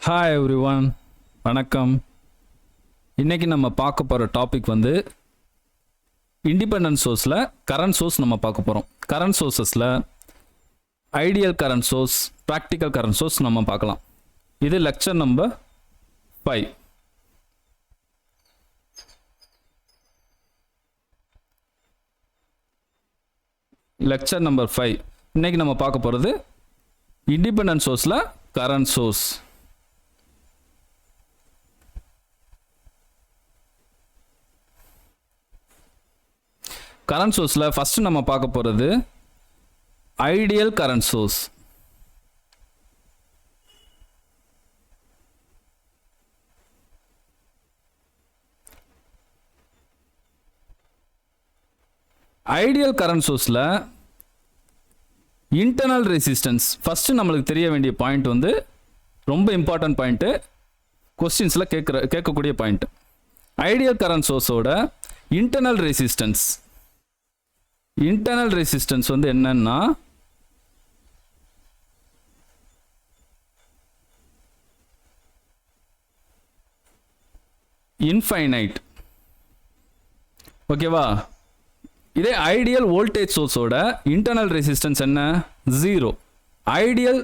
Hi everyone, வணக்கம். இன்றைக்கி நம்ம பார்க்க போகிற டாபிக் வந்து இண்டிபெண்டன்ட் சோர்ஸில் கரண்ட் சோர்ஸ் நம்ம பார்க்க போகிறோம். கரண்ட் சோர்ஸஸில் ideal current source, practical current source நம்ம பார்க்கலாம். இது லெக்சர் நம்பர் 5. Lecture number 5. இன்றைக்கி நம்ம பார்க்க போகிறது இண்டிபெண்டன்ட் சோர்ஸில் கரண்ட் சோர்ஸ். கரண்ட் சோர்ஸில் ஃபஸ்ட்டு நம்ம பார்க்க போகிறது ideal current source. Ideal current சோர்ஸில் இன்டர்னல் ரெசிஸ்டன்ஸ் ஃபஸ்ட்டு நம்மளுக்கு தெரிய வேண்டிய பாயிண்ட் வந்து ரொம்ப இம்பார்ட்டன்ட் பாயிண்ட்டு, கொஸ்டின்ஸில் கேட்கக்கூடிய பாயிண்ட். ஐடியல் கரண்ட் சோர்ஸோட இன்டர்னல் ரெசிஸ்டன்ஸ் வந்து என்னன்னா இன்ஃபைனைட். ஓகேவா? இதே ஐடியல் வோல்டேஜ் சோர்ஸோட இன்டர்னல் ரெசிஸ்டன்ஸ் என்ன? 0. ஐடியல்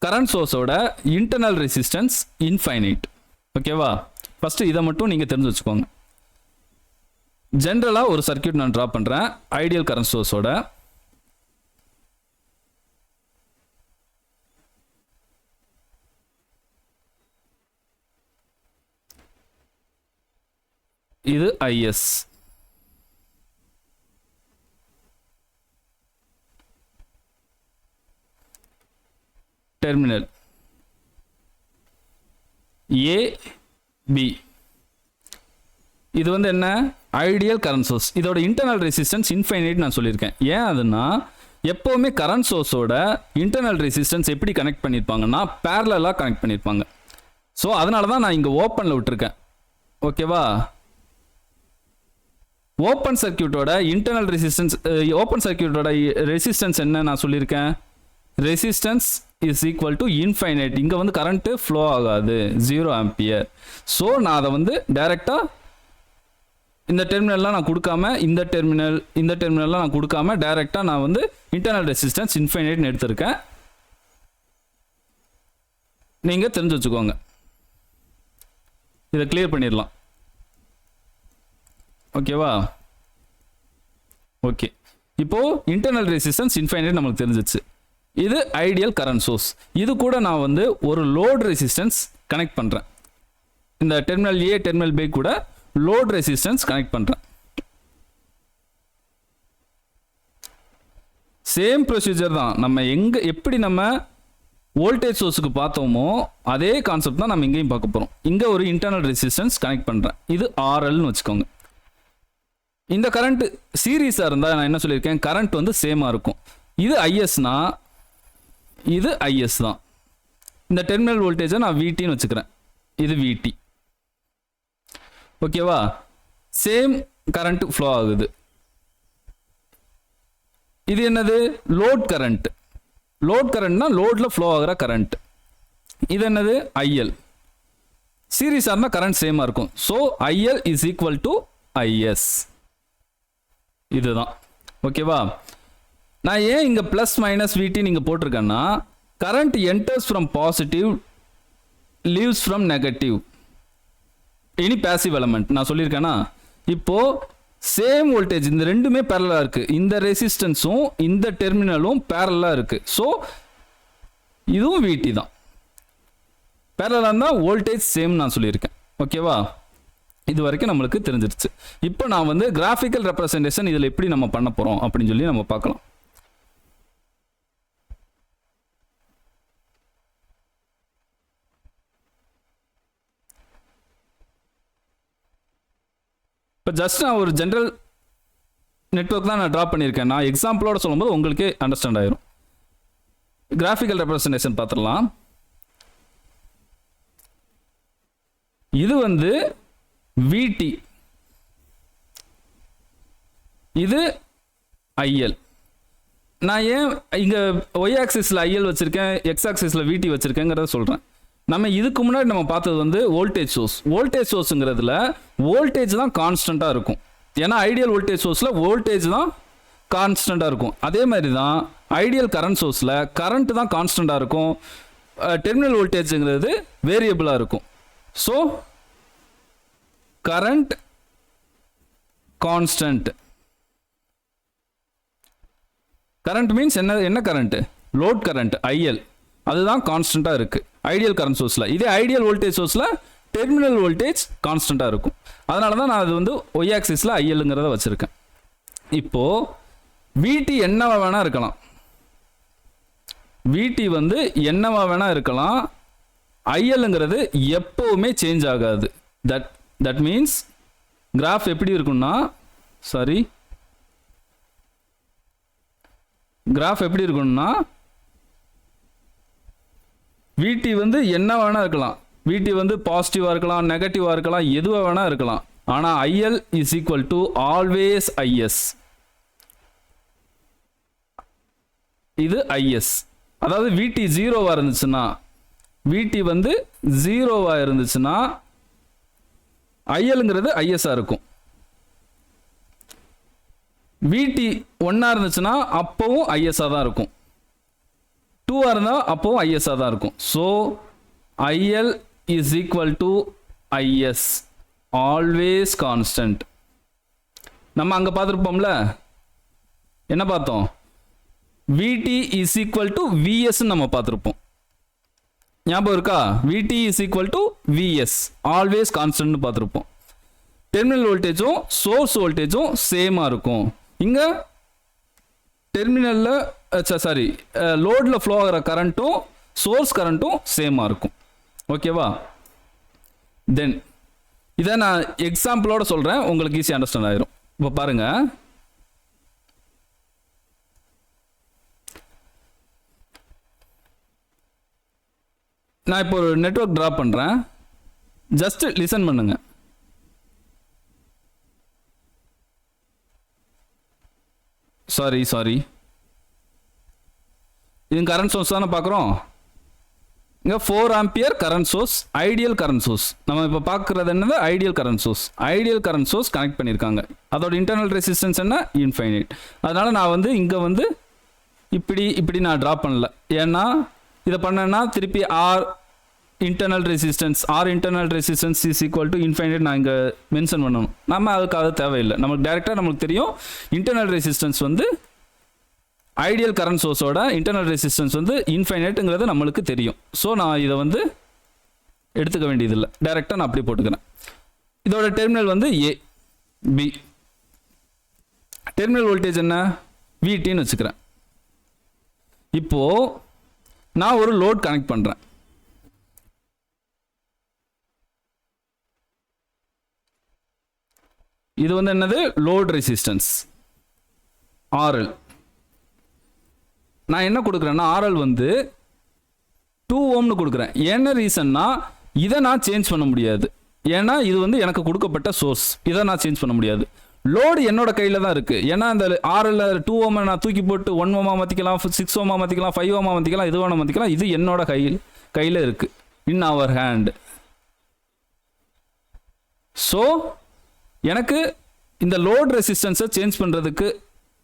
கரண்ட் சோர்ஸோட இன்டர்னல் ரெசிஸ்டன்ஸ் இன்ஃபைனைட். ஓகேவா? ஃபஸ்ட்டு இதை மட்டும் நீங்கள் தெரிஞ்சு வச்சுக்கோங்க. ஜென்ரலாக ஒரு சர்க்யூட் நான் ட்ரா பண்ணுறேன் ஐடியல் கரண்ட் சோர்ஸோட. இது ஐஎஸ். Terminal A B. இது வந்து என்ன? Ideal current source. இதோட இன்டர்னல் ரெசிஸ்டன்ஸ் இன்ஃபைனைட் நான் சொல்லியிருக்கேன். ஏன் அதுனா, எப்போவுமே கரண்ட் சோர்ஸோட இன்டர்னல் ரெசிஸ்டன்ஸ் எப்படி கனெக்ட் பண்ணியிருப்பாங்கன்னா பேரலாக கனெக்ட் பண்ணியிருப்பாங்க. ஸோ அதனால தான் நான் இங்கே ஓப்பனில் விட்டுருக்கேன். ஓகேவா? ஓப்பன் சர்க்யூட்டோட இன்டர்னல் ரெசிஸ்டன்ஸ், ஓப்பன் சர்க்யூட்டோட ரெசிஸ்டன்ஸ் என்ன நான் சொல்லியிருக்கேன்? Resistance is equal to infinite. இங்கே வந்து கரண்ட்டு ஃப்ளோ ஆகாது, 0 ஆம்பியர். ஸோ நான் அதை வந்து டைரெக்டாக இந்த டெர்மினல்லாம் நான் கொடுக்காம, இந்த டெர்மினல்லாம் நான் கொடுக்காம டைரெக்டாக நான் வந்து இன்டர்னல் ரெசிஸ்டன்ஸ் இன்ஃபைனைட்னு எடுத்திருக்கேன். நீங்கள் தெரிஞ்சு வச்சுக்கோங்க. இதை கிளியர் பண்ணிடலாம். ஓகேவா? ஓகே, இப்போது இன்டர்னல் ரெசிஸ்டன்ஸ் இன்ஃபைனைட் நம்மளுக்கு தெரிஞ்சிச்சு. இது ஐடியல் கரண்ட் சோர்ஸ். இது கூட நான் வந்து ஒரு லோட் ரெசிஸ்டன்ஸ் கனெக்ட் பண்ணுறேன். இந்த டெர்மினல் ஏ டெர்மினல் பி கூட லோட் ரெசிஸ்டன்ஸ் கனெக்ட் பண்ணுறேன். சேம் ப்ரொசீஜர் தான். நம்ம எப்படி நம்ம வோல்டேஜ் சோர்ஸுக்கு பார்த்தோமோ அதே கான்செப்ட் தான் நம்ம இங்கேயும் பார்க்க போகிறோம். இங்கே ஒரு இன்டர்னல் ரெசிஸ்டன்ஸ் கனெக்ட் பண்ணுறேன். இது ஆர்எல்னு வச்சுக்கோங்க. இந்த கரண்ட் சீரீஸாக இருந்தால் நான் என்ன சொல்லியிருக்கேன்? கரண்ட் வந்து சேமாக இருக்கும். இது ஐஎஸ்னா இது ஐஎஸ் தான். இந்த டெர்மினல் வோல்டேஜை நான் விடின்னு வச்சுக்கிறேன். இது விடி. ஓகேவா? சேம் கரண்ட் ஃப்ளோ ஆகுது. இது என்னது? Load current. லோட் கரண்ட்னா லோட்ல ஃப்ளோ ஆகிற கரண்ட். இது என்னது? ஐஎல். சீரீஸாக இருந்தால் கரண்ட் சேமாக இருக்கும். So IL is equal to IS. இதுதான். ஓகேவா? நான் ஏன் இங்கே ப்ளஸ் மைனஸ் விடி நீங்கள் போட்டிருக்கேன்னா, current enters from positive, leaves from negative, any passive element நான் சொல்லியிருக்கேன்னா. இப்போது சேம் வோல்டேஜ் இந்த ரெண்டுமே பேரலாக இருக்குது. இந்த ரெசிஸ்டன்ஸும் இந்த டெர்மினலும் பேரலாக இருக்குது. ஸோ இதுவும் விடி தான். பேரலாக இருந்தால் வோல்டேஜ் சேம் நான் சொல்லியிருக்கேன். ஓகேவா? இது வரைக்கும் நம்மளுக்கு தெரிஞ்சிருச்சு. இப்போ நான் வந்து கிராஃபிக்கல் ரெப்ரசன்டேஷன் இதில் எப்படி நம்ம பண்ண போகிறோம் அப்படின்னு சொல்லி நம்ம பார்க்கலாம். இப்போ ஜஸ்ட் நான் ஒரு ஜென்ரல் நெட்வொர்க் தான் நான் ட்ரா பண்ணியிருக்கேன். நான் எக்ஸாம்பிளோட சொல்லும்போது உங்களுக்கே அண்டர்ஸ்டாண்ட் ஆயிரும். கிராஃபிக்கல் ரெப்ரசன்டேஷன் பார்த்துடலாம். இது வந்து விடி, இது ஐஎல். நான் ஏன் இங்கே ஒய் ஆக்சிஸில் ஐஎல் வச்சுருக்கேன், எக்ஸ் ஆக்சிஸில் விடி வச்சுருக்கேங்கிறத சொல்கிறேன். நம்ம இதுக்கு முன்னாடி நம்ம பார்த்தது வந்து வோல்டேஜ் சோர்ஸ். வோல்டேஜ் சோர்ஸுங்கிறதுல வோல்டேஜ் தான் கான்ஸ்டண்ட்டாக இருக்கும். ஏன்னா ஐடியல் வோல்டேஜ் சோர்ஸில் வோல்டேஜ் தான் கான்ஸ்டண்ட்டாக இருக்கும். அதே மாதிரி தான் ஐடியல் கரண்ட் சோர்ஸில் கரண்ட் தான் கான்ஸ்டண்ட்டாக இருக்கும். டெர்மினல் வோல்டேஜுங்கிறது வேரியபிளாக இருக்கும். So current constant. Current means என்ன கரண்ட்? லோட் கரண்ட் ஐஎல், அதுதான் கான்ஸ்டண்ட்டாக இருக்குது ஐடியல் கரண்ட் சோர்ஸில். இதே ஐடியல் வோல்டேஜ் சோர்ஸில் டெர்மினல் வோல்டேஜ் கான்ஸ்டண்ட்டாக இருக்கும். அதனால தான் நான் அது வந்து ஒய் ஆக்சிஸில் ஐஎல்ங்கிறத வச்சுருக்கேன். இப்போது விடி என்னவா வேணால் இருக்கலாம். விடி வந்து என்னவா வேணால் இருக்கலாம். ஐஎல்ங்கிறது எப்போவுமே சேஞ்ச் ஆகாது. தட் மீன்ஸ் கிராஃப் எப்படி இருக்குன்னா, கிராஃப் எப்படி இருக்குன்னா, விடி வந்து என்ன வேணா இருக்கலாம். விடி வந்து பாசிட்டிவாக இருக்கலாம், நெகட்டிவாக இருக்கலாம், எதுவாக வேணா இருக்கலாம். ஆனால் IL is equal to always IS. இது ஐஎஸ். அதாவது விடி ஜீரோவாக இருந்துச்சுன்னா, விடி வந்து ஜீரோவாக இருந்துச்சுன்னா ஐஎல்ங்கிறது ஐஎஸ்ஸாக இருக்கும். விடி ஒன்றா இருந்துச்சுன்னா அப்போவும் ஐஎஸ்ஸாக தான் இருக்கும். 2 இருந்தால் அப்போவும் ஐஎஸ்ஸாக தான் இருக்கும். So IL is equal to IS, always constant. நம்ம அங்கே பார்த்துருப்போம்ல, என்ன பார்த்தோம்? விடி இஸ் ஈக்குவல் டு விஎஸ்ன்னு நம்ம பார்த்துருப்போம். ஞாபகம் இருக்கா? VT is equal to VS, always கான்ஸ்டன்ட்னு பார்த்துருப்போம். டெர்மினல் வோல்டேஜும் சோர்ஸ் வோல்டேஜும் சேமாக இருக்கும். இங்கே டெர்மினலில் லோடில் ஃப்ளோ ஆகிற கரண்ட்டும் சோர்ஸ் கரண்ட்டும் சேமாக இருக்கும். ஓகேவா? தென் இதை நான் எக்ஸாம்பிளோட சொல்கிறேன், உங்களுக்கு ஈஸி அண்டர்ஸ்டாண்ட் ஆயிரும். இப்போ பாருங்கள், நான் இப்போ ஒரு நெட்வொர்க் ட்ரா பண்ணுறேன். ஜஸ்ட் லிசன் பண்ணுங்க. சாரி இது கரண்ட் சோர்ஸ் தானே பார்க்குறோம். இங்கே 4 ampere current source, ideal current source. நம்ம இப்போ பார்க்குறது என்னது? Ideal current source. Ideal current source connect பண்ணியிருக்காங்க. அதோட இன்டர்னல் ரெசிஸ்டன்ஸ் என்ன? இன்ஃபைனைட். அதனால் நான் வந்து இங்கே வந்து இப்படி நான் ட்ரா பண்ணல. ஏன்னா இதை பண்ணேன்னா திருப்பி R internal resistance is equal to infinite நான் இங்கே மென்ஷன் பண்ணணும். நம்ம அதுக்காக தேவையில்லை. நமக்கு டேரெக்டாக நம்மளுக்கு தெரியும் இன்டர்னல் ரெசிஸ்டன்ஸ் வந்து ஐடியல் கரண்ட் சோர்ஸோட இன்டர்னல் ரெசிஸ்டன்ஸ் வந்து இன்ஃபைனைட்டுங்கிறது நம்மளுக்கு தெரியும். ஸோ நான் இதை வந்து எடுத்துக்க வேண்டியதில்லை, டேரெக்டாக நான் அப்படி போட்டுக்கிறேன். இதோட டெர்மினல் வந்து ஏ பி. டெர்மினல் வோல்டேஜ் என்ன? விடின்னு வச்சுக்கிறேன். இப்போது நான் ஒரு லோட் கனெக்ட் பண்ணுறேன். இது வந்து என்னது? Load resistance RL. நான் என்ன கொடுக்குறேன்னா ஆர்எல் வந்து 2 ஓம்னு கொடுக்குறேன். என்ன ரீசன்னா இதை நான் சேஞ்ச் பண்ண முடியாது. ஏன்னா இது வந்து எனக்கு கொடுக்கப்பட்ட சோர்ஸ், இதை நான் சேஞ்ச் பண்ண முடியாது. லோடு என்னோட கையில் தான் இருக்குது. ஏன்னா இந்த ஆர்எல் 2 ஓமை நான் தூக்கி போட்டு 1 ஓமா மாற்றிக்கலாம், 6 ஓமா மாற்றிக்கலாம், 5 ஓமா மாற்றிக்கலாம், இது வேணால் மாற்றிக்கலாம். இது என்னோட கையில் இருக்குது, இன் அவர் ஹேண்ட். ஸோ எனக்கு இந்த லோட் ரெசிஸ்டன்ஸை சேஞ்ச் பண்ணுறதுக்கு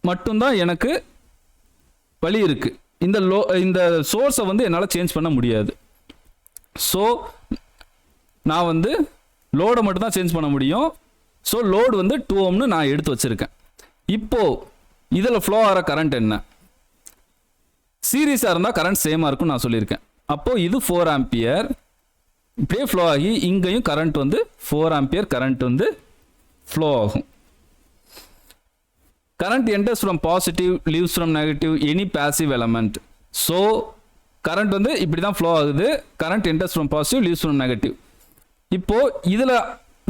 மட்டும்தான் எனக்கு வழி இருக்குது. இந்த சோர்ஸை வந்து என்னால் சேஞ்ச் பண்ண முடியாது. ஸோ நான் வந்து லோடை மட்டும்தான் சேஞ்ச் பண்ண முடியும். ஸோ லோடு வந்து 2 ஓம்னு நான் எடுத்து வச்சுருக்கேன். இப்போது இதில் ஃப்ளோ ஆகிற கரண்ட் என்ன? சீரீஸாக இருந்தால் கரண்ட் சேமாக இருக்கும்னு நான் சொல்லியிருக்கேன். அப்போது இது 4 ஆம்பியர் இப்படியே ஃப்ளோ ஆகி இங்கேயும் கரண்ட் வந்து 4 ஆம்பியர் கரண்ட் வந்து ஃப்ளோ ஆகும். Current enters from positive, leaves from negative, any passive element. So current வந்து இப்படி தான் ஃப்ளோ ஆகுது. Current enters from positive, leaves from negative. இப்போது இதில்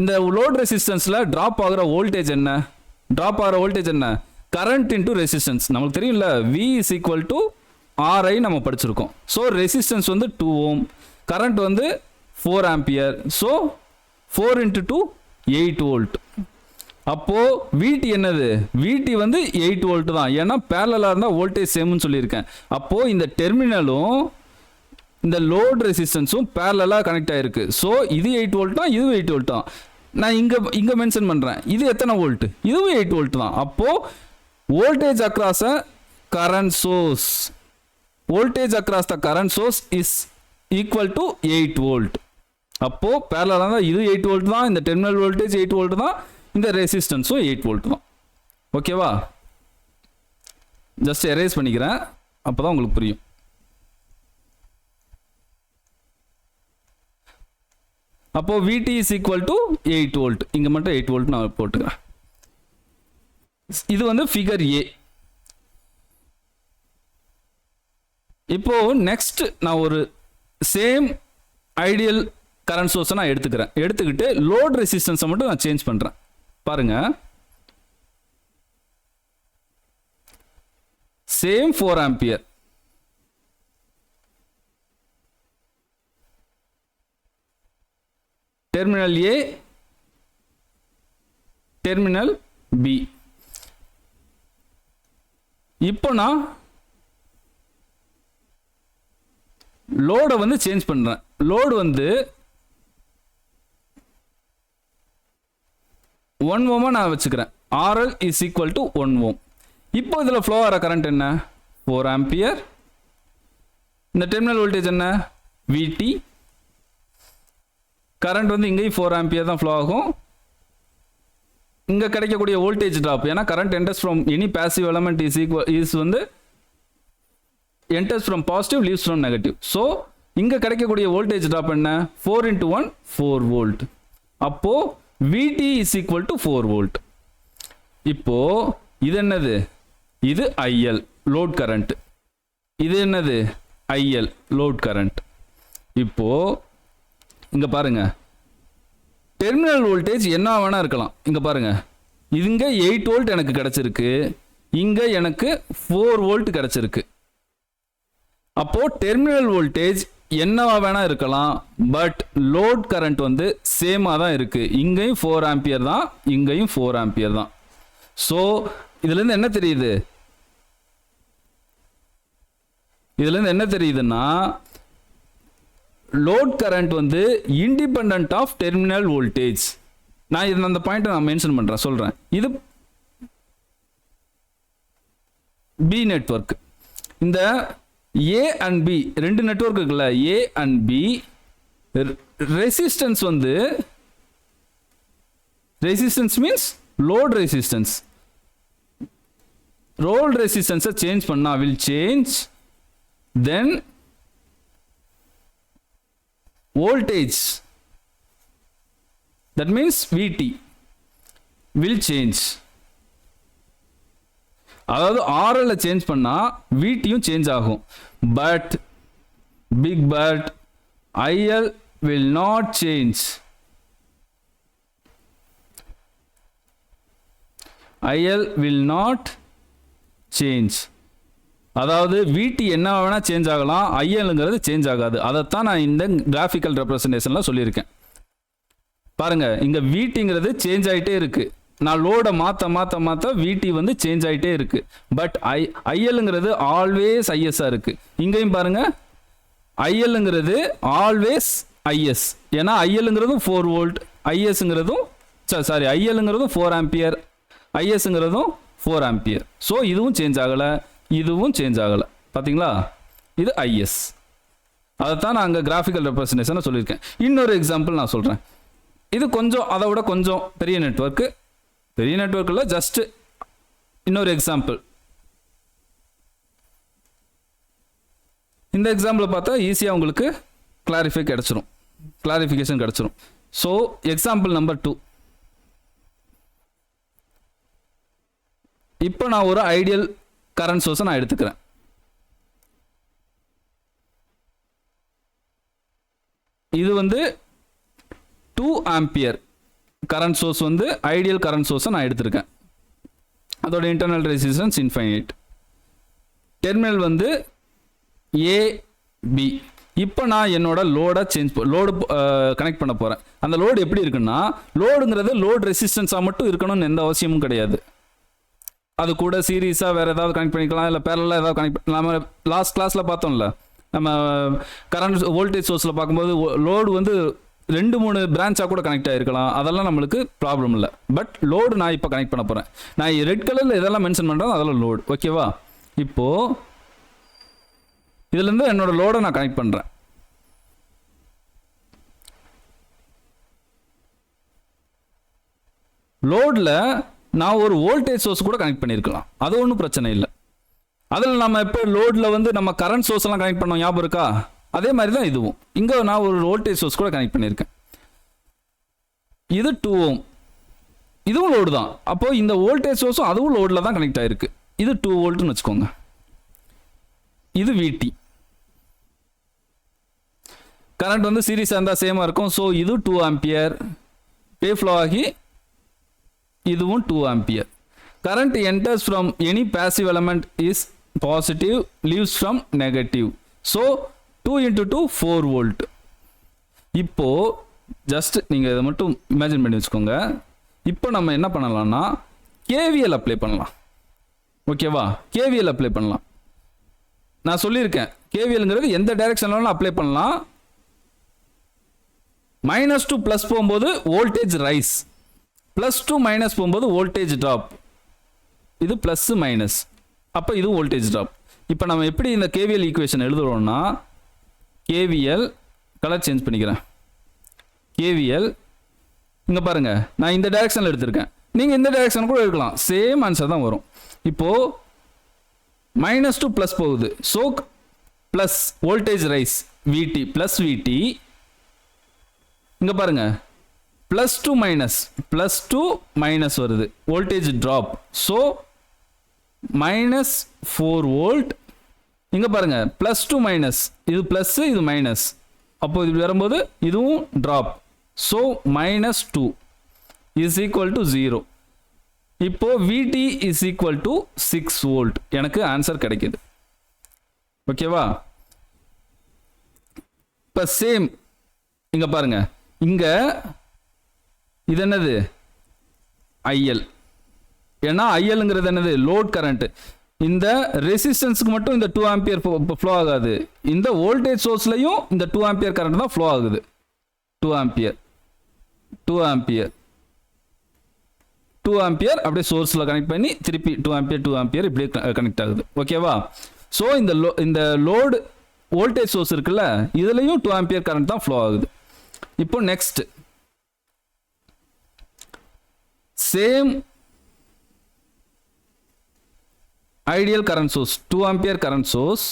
இந்த லோட் ரெசிஸ்டன்ஸில் ட்ராப் ஆகிற வோல்டேஜ் என்ன? Current into resistance. நமக்கு தெரியும்ல, V is equal to RI நம்ம படிச்சிருக்கோம். ஸோ ரெசிஸ்டன்ஸ் வந்து 2 ஓம், கரண்ட் வந்து 4 ஆம்பியர். So 4 × 2 8 volt. அப்போது VT என்னது? VT வந்து 8 வோல்ட் தான். ஏன்னா பேரலாக இருந்தால் வோல்டேஜ் சேம்னு சொல்லியிருக்கேன். அப்போது இந்த டெர்மினலும் இந்த லோட் ரெசிஸ்டன்ஸும் பேரலாக கனெக்ட் ஆகிருக்கு. ஸோ இது 8 வோல்ட் தான், இதுவும் 8 வோல்ட் தான். நான் இங்கே மென்ஷன் பண்ணுறேன், இது எத்தனை வோல்ட், இதுவும் 8 வோல்ட் தான். அப்போது voltage across a current source, voltage across the current source is equal to 8 volt. அப்போது பேரலாக தான் இது 8 வோல்ட் தான், இந்த டெர்மினல் வோல்டேஜ் 8 வோல்ட் தான், இந்த ரெசிஸ்டன்ஸும் 8 வோல்ட் தான். ஓகேவா? ஜஸ்ட் எரேஸ் பண்ணிக்கிறேன், அப்போ தான் உங்களுக்கு புரியும். அப்போ VT is equal to 8 volt. இங்கே மட்டும் 8 வோல்ட் நான் போட்டுக்கிறேன். இது வந்து ஃபிகர் A. இப்போ நெக்ஸ்ட் நான் ஒரு சேம் ஐடியல் கரண்ட் சோர்ஸை நான் எடுத்துக்கிட்டு லோட் ரெசிஸ்டன்ஸை மட்டும் நான் சேஞ்ச் பண்ணுறேன். பாருங்க, same 4 ampere, terminal A, terminal B. இப்போ நான் லோடை வந்து சேஞ்ச் பண்ணுறேன். லோடு வந்து 1 ஓமாக நான் வச்சுக்கிறேன். RL இஸ் ஈக்குவல் டு 1 ஓம். இப்போ இதில் ஃப்ளோ ஆகிற கரண்ட் என்ன? 4 ஆம்பியர். இந்த டெர்மினல் வோல்டேஜ் என்ன? VT. கரண்ட் வந்து இங்கேயும் 4 ஆம்பியர் தான் ஃப்ளோ ஆகும். இங்கே கிடைக்கக்கூடிய வோல்டேஜ் ட்ராப், ஏன்னா current enters from any passive element is வந்து enters from positive, leaves from negative. So இங்க கிடைக்கக்கூடிய வோல்டேஜ் ட்ராப் என்ன? 4 into 1 4 வோல்ட். அப்போ VT is equal to 4 volt. இப்போ இது என்னது? இது IL லோட் கரண்ட். இது என்னது? IL load current. இப்போ இங்க பாருங்க, டெர்மினல் வோல்டேஜ் என்ன வேணா இருக்கலாம். இங்க பாருங்க, இங்க 8 வோல்ட் எனக்கு கிடைச்சிருக்கு, இங்க எனக்கு 4 வோல்ட் கிடைச்சிருக்கு. அப்போ டெர்மினல் வோல்டேஜ் என்னவா வேணா இருக்கலாம், பட் லோட் கரண்ட் வந்து சேமா தான் இருக்கு. இங்கேயும் 4 ஆம்பியர் தான், இங்கேயும் 4 ஆம்பியர் தான். ஸோ இதுல இருந்து என்ன தெரியுதுன்னா லோட் கரண்ட் வந்து இண்டிபெண்டன்ட் ஆஃப் டெர்மினல் வோல்டேஜ். நான் அந்த பாயிண்ட் நான் மென்ஷன் பண்றேன், சொல்றேன். இது பி நெட்வொர்க். இந்த A and B ரெண்டு நெட்வொர்க் இருக்குல்ல, A and B ரெசிஸ்டன்ஸ் வந்து, resistance means load resistance. Load ரெசிஸ்டன்ஸை சேஞ்ச் பண்ணா will change, then voltage, that means VT will change. அதாவது RL சேஞ்ச் பண்ணா VTயும் சேஞ்ச் ஆகும். But big but IL will not change. IL will not change. அதாவது VT என்ன வேணா சேஞ்ச் ஆகலாம், ILங்கிறது சேஞ்ச் ஆகாது. அதைத்தான் நான் இந்த கிராஃபிக்கல் ரெப்ரசன்டேஷன்ல சொல்லியிருக்கேன். பாருங்க, இங்க VTங்கிறது சேஞ்ச் ஆகிட்டே இருக்கு. நான் லோடை மாற்ற VT வந்து சேஞ்ச் ஆகிட்டே இருக்கு. பட் ILங்கிறது ஆல்வேஸ் IS இருக்கு. இங்கேயும் பாருங்க, ILங்கிறது ஆல்வேஸ் IS. ஏன்னா ILங்கிறதும் 4 வோல்ட், ISங்கிறதும் ILங்கிறதும் 4 ஆம்பியர், ISங்கிறதும் 4 ஆம்பியர். ஸோ இதுவும் சேஞ்ச் ஆகலை, இதுவும் சேஞ்ச் ஆகலை. பார்த்தீங்களா? இது IS. அதைத்தான் நான் அங்கே கிராஃபிக்கல் ரெப்ரசன்டேஷனை சொல்லியிருக்கேன். இன்னொரு எக்ஸாம்பிள் நான் சொல்கிறேன். இது கொஞ்சம் அதை விட கொஞ்சம் பெரிய நெட்வொர்க்கு. பெரிய நெட்வொர்க்கில் ஜஸ்ட் இன்னொரு எக்ஸாம்பிள். இந்த எக்ஸாம்பிளை பார்த்தா ஈஸியாக உங்களுக்கு கிளாரிஃபிகேஷன் கிடைச்சிரும். So example number 2. இப்போ நான் ஒரு ஐடியல் கரண்ட் சோர்ஸை நான் எடுத்துக்கிறேன். இது வந்து 2 ஆம்பியர் கரண்ட் சோர்ஸ் வந்து ஐடியல் கரண்ட் சோர்ஸை நான் எடுத்திருக்கேன். அதோட இன்டர்னல் ரெசிஸ்டன்ஸ் இன்ஃபைனைட். டெர்மினல் வந்து AB. இப்போ நான் என்னோட லோடை லோடு கனெக்ட் பண்ண போகிறேன். அந்த லோடு எப்படி இருக்குன்னா, லோடுங்கிறது லோட் ரெசிஸ்டன்ஸாக மட்டும் இருக்கணும்னு எந்த அவசியமும் கிடையாது. அது கூட சீரீஸாக வேறு ஏதாவது கனெக்ட் பண்ணிக்கலாம், இல்லை பேரலாக ஏதாவது கனெக்ட். நம்ம லாஸ்ட் கிளாஸில் பார்த்தோம்ல, நம்ம கரண்ட் வோல்டேஜ் சோர்ஸில் பார்க்கும்போது லோடு வந்து 2-3 பிரான்ச்சாக கூட கனெக்ட் ஆகிருக்கலாம், அதெல்லாம் நம்மளுக்கு ப்ராப்ளம் இல்லை. பட் லோடு நான் இப்போ கனெக்ட் பண்ண போகிறேன். நான் ரெட் கலரில் இதெல்லாம் மென்ஷன் பண்ணுறேன், அதெல்லாம் லோடு. ஓகேவா? இப்போது இதுலேருந்து என்னோட லோடை நான் கனெக்ட் பண்ணுறேன். லோடில் நான் ஒரு வோல்டேஜ் சோர்ஸ் கூட கனெக்ட் பண்ணியிருக்கலாம், அது ஒன்றும் பிரச்சனை இல்லை. அதில் நம்ம எப்போ லோடில் வந்து நம்ம கரண்ட் சோர்ஸ் எல்லாம் கனெக்ட் பண்ணோம், ஞாபகம் இருக்கா? அதே மாதிரி தான் இதுவும். இங்கே நான் ஒரு வோல்டேஜ் சோர்ஸ் கூட கனெக்ட் பண்ணியிருக்கேன். இது 2 ohm, இதுவும் லோடு தான். அப்போது இந்த வோல்டேஜ் சோர்ஸும் அதுவும் லோடில் தான் கனெக்ட் ஆகிருக்கு. இது 2 வோல்ட்னு வச்சுக்கோங்க. இது VT. கரண்ட் வந்து சீரிஸாக இருந்தால் சேமாக இருக்கும். ஸோ இது 2 ஆம்பியர் பே ஃப்ளோ ஆகி இதுவும் 2 ampere. Current enters from any passive element is positive, leaves from negative. So 2 × 2 4 volt. இப்போது ஜஸ்ட் நீங்கள் இதை மட்டும் இமேஜின் பண்ணி வச்சுக்கோங்க. இப்போ நம்ம என்ன பண்ணலாம்னா KVL அப்ளை பண்ணலாம். ஓகேவா? KVL அப்ளை பண்ணலாம். நான் சொல்லியிருக்கேன் KVLங்கிறது எந்த டைரக்ஷன்லாம் அப்ளை பண்ணலாம். -to ப்ளஸ் போகும்போது வோல்டேஜ் ரைஸ், +to மைனஸ் போகும்போது வோல்டேஜ் ட்ராப். இது ப்ளஸ் மைனஸ், அப்போ இது வோல்டேஜ் ட்ராப். இப்போ நம்ம எப்படி இந்த KVL ஈக்குவேஷன் எழுதுறோம்னா KVL கலர் சேஞ்ச் பண்ணிக்கிறேன். KVL இங்கே பாருங்கள், நான் இந்த டைரக்ஷனில் எடுத்திருக்கேன், நீங்கள் இந்த டைரக்ஷன் கூட எடுக்கலாம், சேம் ஆன்சர் தான் வரும். இப்போது -to ப்ளஸ் போகுது, so plus voltage rice VT plus VT. இங்கே பாருங்க +to மைனஸ் வருது, வோல்டேஜ் ட்ராப். So -4 volt. இங்கே பாருங்க +to மைனஸ், இது ப்ளஸ் இது மைனஸ், அப்போ இது வரும்போது இதுவும் drop. So -2 is equal to 0. இப்போ VT is equal to 6 volt. எனக்கு ஆன்சர் கிடைக்குது. ஓகேவா? இப்போ சேம் இங்கே பாருங்க, இங்கே இது என்னது IL. ஏன்னா ILங்கிறது என்னது லோட் கரண்ட். இந்த ரெசிஸ்டன்ஸுக்கு மட்டும் இந்த 2 ஆம்பியர் ஃப்ளோ ஆகாது, இந்த வோல்டேஜ் சோர்ஸ்லையும் இந்த 2 ஆம்பியர் கரண்ட் தான் ஃப்ளோ ஆகுது. 2 ஆம்பியர் 2 ஆம்பியர் 2 ஆம்பியர் அப்படியே சோர்ஸில் கனெக்ட் பண்ணி திருப்பி 2 ஆம்பியர் 2 ஆம்பியர் இப்படியே கனெக்ட் ஆகுது. ஓகேவா? ஸோ இந்த லோடு வோல்டேஜ் சோர்ஸ் இருக்குல்ல, இதுலையும் 2 ஆம்பியர் கரண்ட் தான் ஃப்ளோ ஆகுது. இப்போ next same ideal current source 2 ampere current source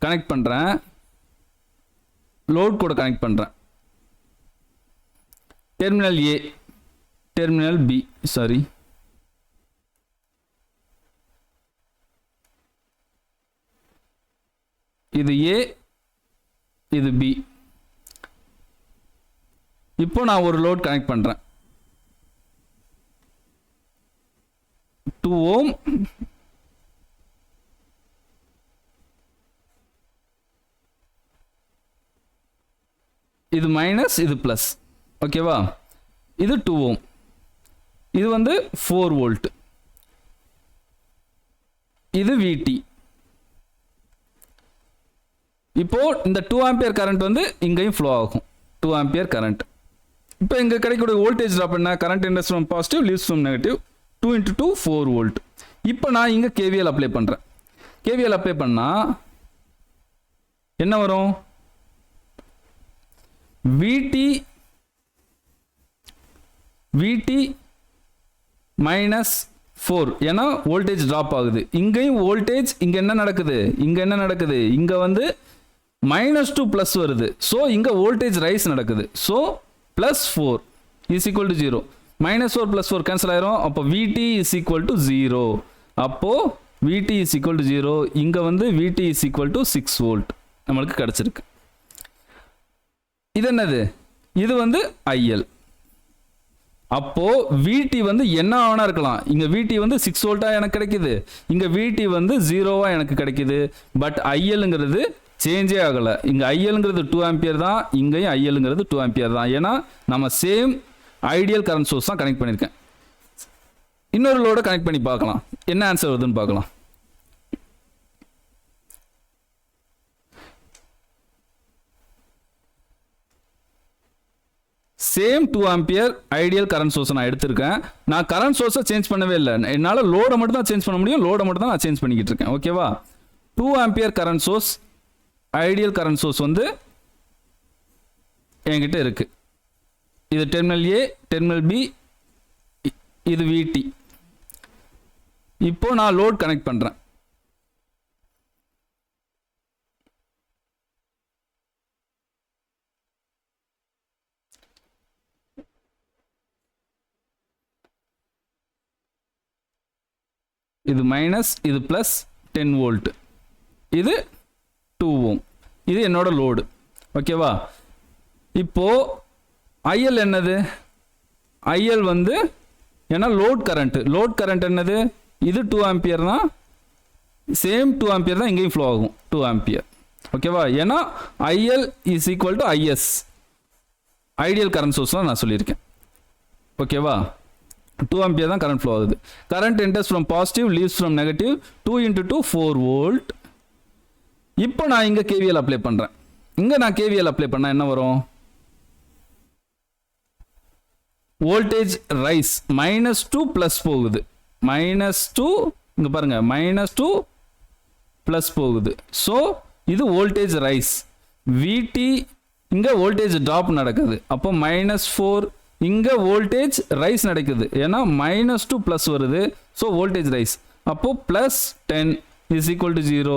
connect பண்ணுறேன், லோட் கூட கனெக்ட் பண்ணுறேன். Terminal A, terminal B, sorry இது A, இது B. இப்போ நான் ஒரு லோட் கனெக்ட் பண்ணுறேன், 2 ohm. இது மைனஸ் இது ப்ளஸ். ஓகேவா? இது 2 ohm, இது வந்து 4 வோல்ட். இது VT. இப்போ இந்த 2 ஆம்பியர் கரண்ட் வந்து இங்கேயும் ஃப்ளோ ஆகும், 2 ஆம்பியர் கரண்ட். இப்போ இங்கே கிடைக்கக்கூடிய வோல்டேஜ் ட்ராப் என்ன? Current enters from positive, leaves from negative. 2 × 2 4 volt. இப்போ நான் இங்கே KVL அப்ளை பண்ணுறேன். KVL அப்ளை பண்ணால் என்ன வரும்? VT -4, ஏன்னா வோல்டேஜ் ட்ராப் ஆகுது. இங்கேயும் வோல்டேஜ், இங்கே என்ன நடக்குது? இங்கே வந்து -to ப்ளஸ் வருது. ஸோ இங்கே வோல்டேஜ் ரைஸ் நடக்குது. So +4 is equal to 0. -4 +4 cancel ஆயிரும். அப்போ VT இஸ் ஈக்குவல் டு 0. அப்போது VT இஸ் ஈக்குவல் டு 0. இங்கே வந்து VT is equal to 6 volt நம்மளுக்கு கிடச்சிருக்கு. இது என்னது? இது வந்து IL. அப்போது VT வந்து என்ன ஆனா இருக்கலாம். இங்கே VT வந்து 6 வோல்ட்டாக எனக்கு கிடைக்குது, இங்கே VT வந்து 0வா எனக்கு கிடைக்குது. பட் ILங்கிறது சேஞ்சே ஆகலை. இங்கே ILங்கிறது 2 ஆம்பியர் தான், இங்கேயும் ILங்கிறது 2 ஆம்பியர் தான். ஏன்னா நம்ம சேம் ஐடியல் கரண்ட் சோர்ஸ் தான் கனெக்ட் பண்ணியிருக்கேன். இன்னொரு லோட கனெக்ட் பண்ணி பார்க்கலாம், என்ன ஆன்சர் வருதுன்னு பார்க்கலாம். Same 2 ampere ideal current source நான் எடுத்திருக்கேன். நான் கரண்ட் சோர்ஸை சேஞ்ச் பண்ணவே இல்லை. என்னால் லோடை மட்டும் தான் சேஞ்ச் பண்ண முடியும். லோடை மட்டும் தான் நான் சேஞ்ச் பண்ணிக்கிட்டு இருக்கேன். ஓகேவா? 2 ampere current source ideal current source வந்து என்கிட்ட இருக்கு. இது டெர்மினல் ஏ, டெர்மினல் பி, இது விடி. இப்போ நான் லோட் கனெக்ட் பண்றேன். இது மைனஸ், இது பிளஸ் 10 வோல்ட், இது 2 ஓம், இது என்னோட லோடு. ஓகேவா? இப்போ ஐஎல் என்னது? ஐஎல் வந்து ஏன்னா லோட் கரண்ட் என்னது? இது 2 ஆம்பியர் தான். சேம் 2 ஆம்பியர் தான் இங்கேயும் ஃப்ளோ ஆகும், 2 ஆம்பியர். ஓகேவா? ஏன்னா IL is equal to IS, ideal current source தான் நான் சொல்லியிருக்கேன். ஓகேவா? 2 ஆம்பியர் தான் கரண்ட் ஃப்ளோ ஆகுது. Current enters from positive, leaves from negative. 2 into 2 4 volt. இப்போ நான் இங்கே கேவிஎல் அப்ளை பண்ணுறேன். இங்கே நான் கேவிஎல் அப்ளை பண்ணால் என்ன வரும்? வோல்டேஜ் ரைஸ் -2 ப்ளஸ் போகுது. -2 இங்கே பாருங்க, -2 ப்ளஸ் போகுது. ஸோ இது வோல்டேஜ் ரைஸ். விடி இங்கே வோல்டேஜ் ட்ராப் நடக்குது. அப்போ -4 இங்கே வோல்டேஜ் ரைஸ் நடக்குது. ஏன்னா -2 ப்ளஸ் வருது. So voltage rice. அப்போ +10 இஸ் ஈக்குவல் டு 0.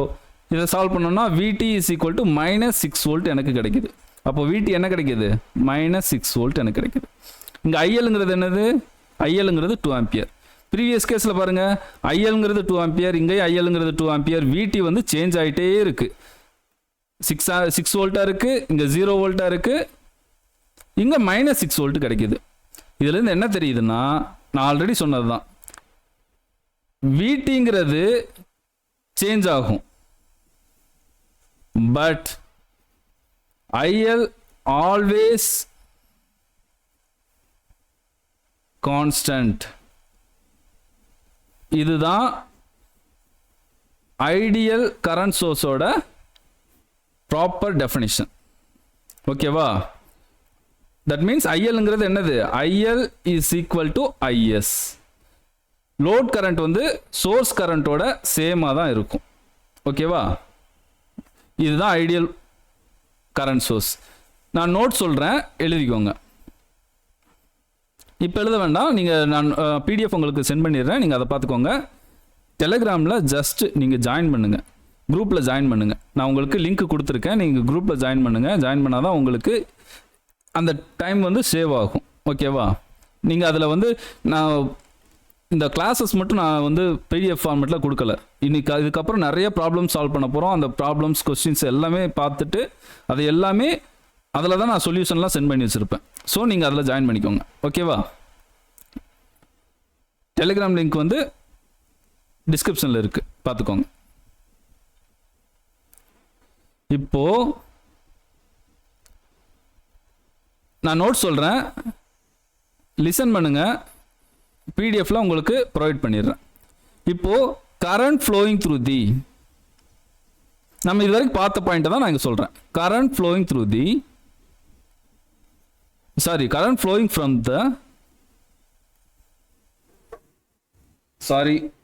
இதை சால்வ் பண்ணோம்னா விடி இஸ் ஈக்குவல் டு -6 வோல்ட் எனக்கு கிடைக்குது. அப்போ விடி என்ன கிடைக்குது? -6 வோல்ட் எனக்கு கிடைக்குது. இங்கே ஐஎல்ங்கிறது என்னது? ஐஎல்ங்கிறது 2 ஆம்பியர். ப்ரீவியஸ் கேஸில் பாருங்க, ஐஎல்ங்கிறது 2 ஆம்பியர், இங்கே ஐஎல்ங்கிறது 2 ஆம்பியர். விடி வந்து சேஞ்ச் ஆகிட்டே இருக்கு. 6 வோல்ட்டாக இருக்கு, இங்கே 0 வோல்ட்டாக இருக்கு, இங்கே -6 வோல்ட் கிடைக்குது. இதுலேருந்து என்ன தெரியுதுன்னா, நான் ஆல்ரெடி சொன்னது தான், விடிங்கிறது சேஞ்ச் ஆகும், பட் ஐஎல் ஆல்வேஸ் கான்ஸ்டன்ட். இதுதான் ஐடியல் கரண்ட் சோர்ஸோட ப்ராப்பர் டெஃபினிஷன். ஓகேவா? தட் மீன்ஸ் ஐஎல்ங்கிறது என்னது? IL is equal to IS. Load current வந்து சோர்ஸ் கரண்டோட சேமாக தான் இருக்கும். ஓகேவா? இதுதான் ஐடியல் கரண்ட் சோர்ஸ். நான் நோட் சொல்கிறேன், எழுதிக்கோங்க. இப்போ எழுத வேண்டாம், நான் பிடிஎஃப் உங்களுக்கு சென்ட் பண்ணிடுறேன், நீங்கள் அதை பார்த்துக்கோங்க. டெலிகிராமில் ஜஸ்ட் நீங்கள் ஜாயின் பண்ணுங்கள், குரூப்பில் ஜாயின் பண்ணுங்கள். நான் உங்களுக்கு லிங்க் கொடுத்துருக்கேன், நீங்கள் குரூப்பில் ஜாயின் பண்ணுங்கள். ஜாயின் பண்ணால் தான் உங்களுக்கு அந்த டைம் வந்து சேவ் ஆகும். ஓகேவா? நீங்கள் அதில் வந்து நான் இந்த கிளாஸஸ் மட்டும் நான் வந்து பிடிஎஃப் ஃபார்மெட்டில் கொடுக்கல. இன்னைக்கு இதுக்கப்புறம் நிறைய ப்ராப்ளம்ஸ் சால்வ் பண்ண போகிறோம். அந்த ப்ராப்ளம்ஸ், கொஸ்டின்ஸ் எல்லாமே பார்த்துட்டு அது எல்லாமே அதில் தான் நான் சொல்யூஷன்லாம் சென்ட் பண்ணி வச்சுருப்பேன். ஸோ நீங்கள் அதில் ஜாயின் பண்ணிக்கோங்க. ஓகேவா? டெலிகிராம் லிங்க் வந்து டிஸ்கிரிப்ஷனில் இருக்குது, பார்த்துக்கோங்க. இப்போ நான் நோட் சொல்கிறேன், லிசன் பண்ணுங்க. பிடிஎஃப்ல உங்களுக்கு ப்ரொவைட் பண்ணிடுறேன். இப்போ கரண்ட் ஃப்ளோயிங் த்ரூ தி, நம்ம இது வரைக்கும் பார்த்த பாயிண்ட் தான் நான் இங்கே சொல்கிறேன். Current flowing through the, current flowing from the,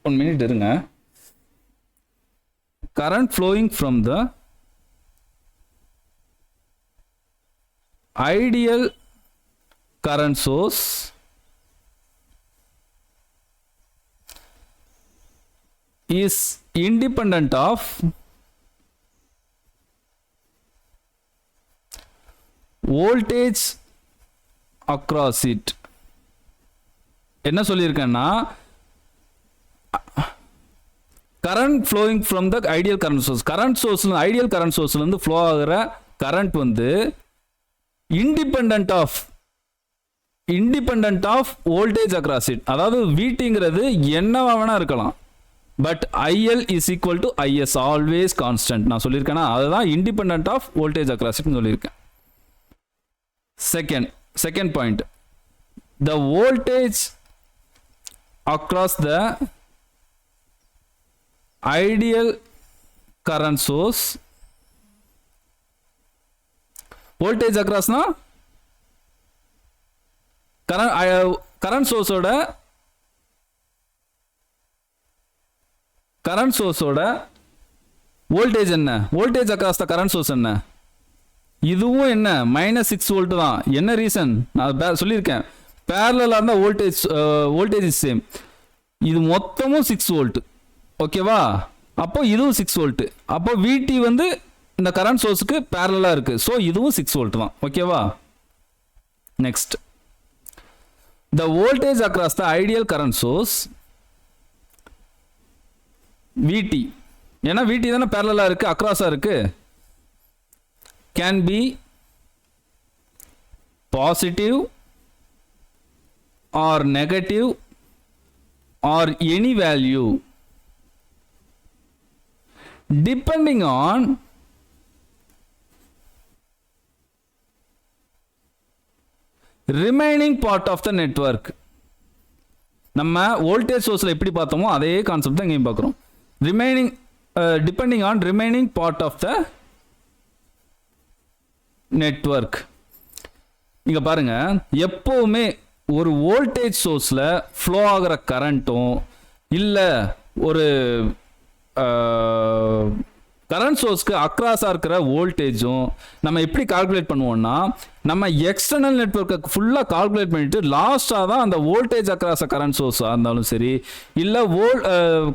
one minute இருங்க. Current flowing from the ideal current source is independent of voltage across it. என்ன சொல்லியிருக்கேன்னா, current flowing from the ideal current source, current சோர்ஸ்ல ideal current சோர்ஸ்ல இருந்து flow ஆகிற current வந்து independent of voltage across it. அதாவது விடிங்கிறது என்னவா வேணா இருக்கலாம், but IL is equal to IS, always constant. நான் சொல்லியிருக்கேன்னா அதுதான் இண்டிபெண்டன்ட் ஆஃப் வோல்டேஜ் அக்ராஸ் இட்னு சொல்லியிருக்கேன். Second point, the voltage across the ideal current source, voltage across na current சோர்ஸோட வோல்டேஜ் என்ன, voltage across the current source என்ன, இதுவும் என்ன -6 வோல்ட் தான். என்ன ரீசன் நான் சொல்லியிருக்கேன், பேரலா இருந்தால் வோல்டேஜ் இஸ் சேம். இது மொத்தமும் 6 வோல்ட். ஓகேவா, அப்போ இதுவும் 6 வோல்ட். அப்போ விடி வந்து இந்த கரண்ட் சோர்ஸுக்கு பேரலா இருக்கு. ஸோ இதுவும் 6 வோல்ட் தான். ஓகேவா, next the voltage across the ideal current source VT, ஏன்னா விடி தானே பேரலா இருக்கு, அக்ராஸா இருக்கு, can be positive or negative or any value depending on remaining part of the network. நம்ம வோல்டேஜ் சோர்ஸ்ல எப்படி பார்த்தோமோ அதே கான்செப்ட் தான் இங்கேயும் பார்க்குறோம். Remaining depending on remaining part of the network. இங்க பாருங்க, எப்பவுமே ஒரு வோல்டேஜ் சோர்ஸ்ல ஃப்ளோ ஆகிற கரண்ட்டும் இல்லை ஒரு கரண்ட் சோர்ஸ்க்கு அக்ராஸாக இருக்கிற வோல்டேஜும் நம்ம எப்படி கால்குலேட் பண்ணுவோம்னா, நம்ம எக்ஸ்டர்னல் நெட்வொர்க்கை ஃபுல்லாக கால்குலேட் பண்ணிட்டு லாஸ்ட்டாக தான் அந்த வோல்டேஜ் அக்ராஸ் கரண்ட் சோர்ஸாக இருந்தாலும் சரி, இல்லை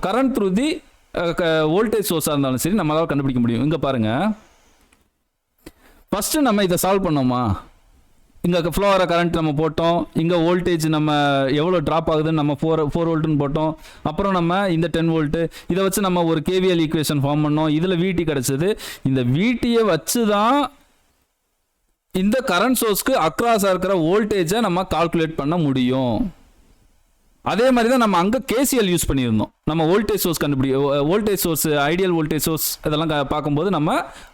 கரண்ட் த்ரூ தி வோல்டேஜ் சோர்ஸாக இருந்தாலும் சரி நம்மளால் கண்டுபிடிக்க முடியும். இங்கே பாருங்கள், ஃபஸ்ட்டு நம்ம இதை சால்வ் பண்ணோமா, இங்கே ஃப்ளோ ஆகிற கரண்ட் நம்ம போட்டோம், இங்கே வோல்டேஜ் நம்ம எவ்வளோ ட்ராப் ஆகுதுன்னு நம்ம 4 வோல்ட்டுன்னு போட்டோம், அப்புறம் நம்ம இந்த 10 வோல்ட்டு இதை வச்சு நம்ம ஒரு கேவிஎல் ஈக்குவேஷன் ஃபார்ம் பண்ணோம், இதில் விடி கிடச்சிது. இந்த விடியை வச்சு தான் இந்த கரண்ட் சோர்ஸ்க்கு அக்ராஸாக இருக்கிற வோல்டேஜை நம்ம கால்குலேட் பண்ண முடியும். அதே மாதிரி தான் நம்ம அங்கே கேசிஎல் யூஸ் பண்ணியிருந்தோம். நம்ம voltage source voltage source, ideal voltage source இதெல்லாம் பார்க்கும்போது நம்ம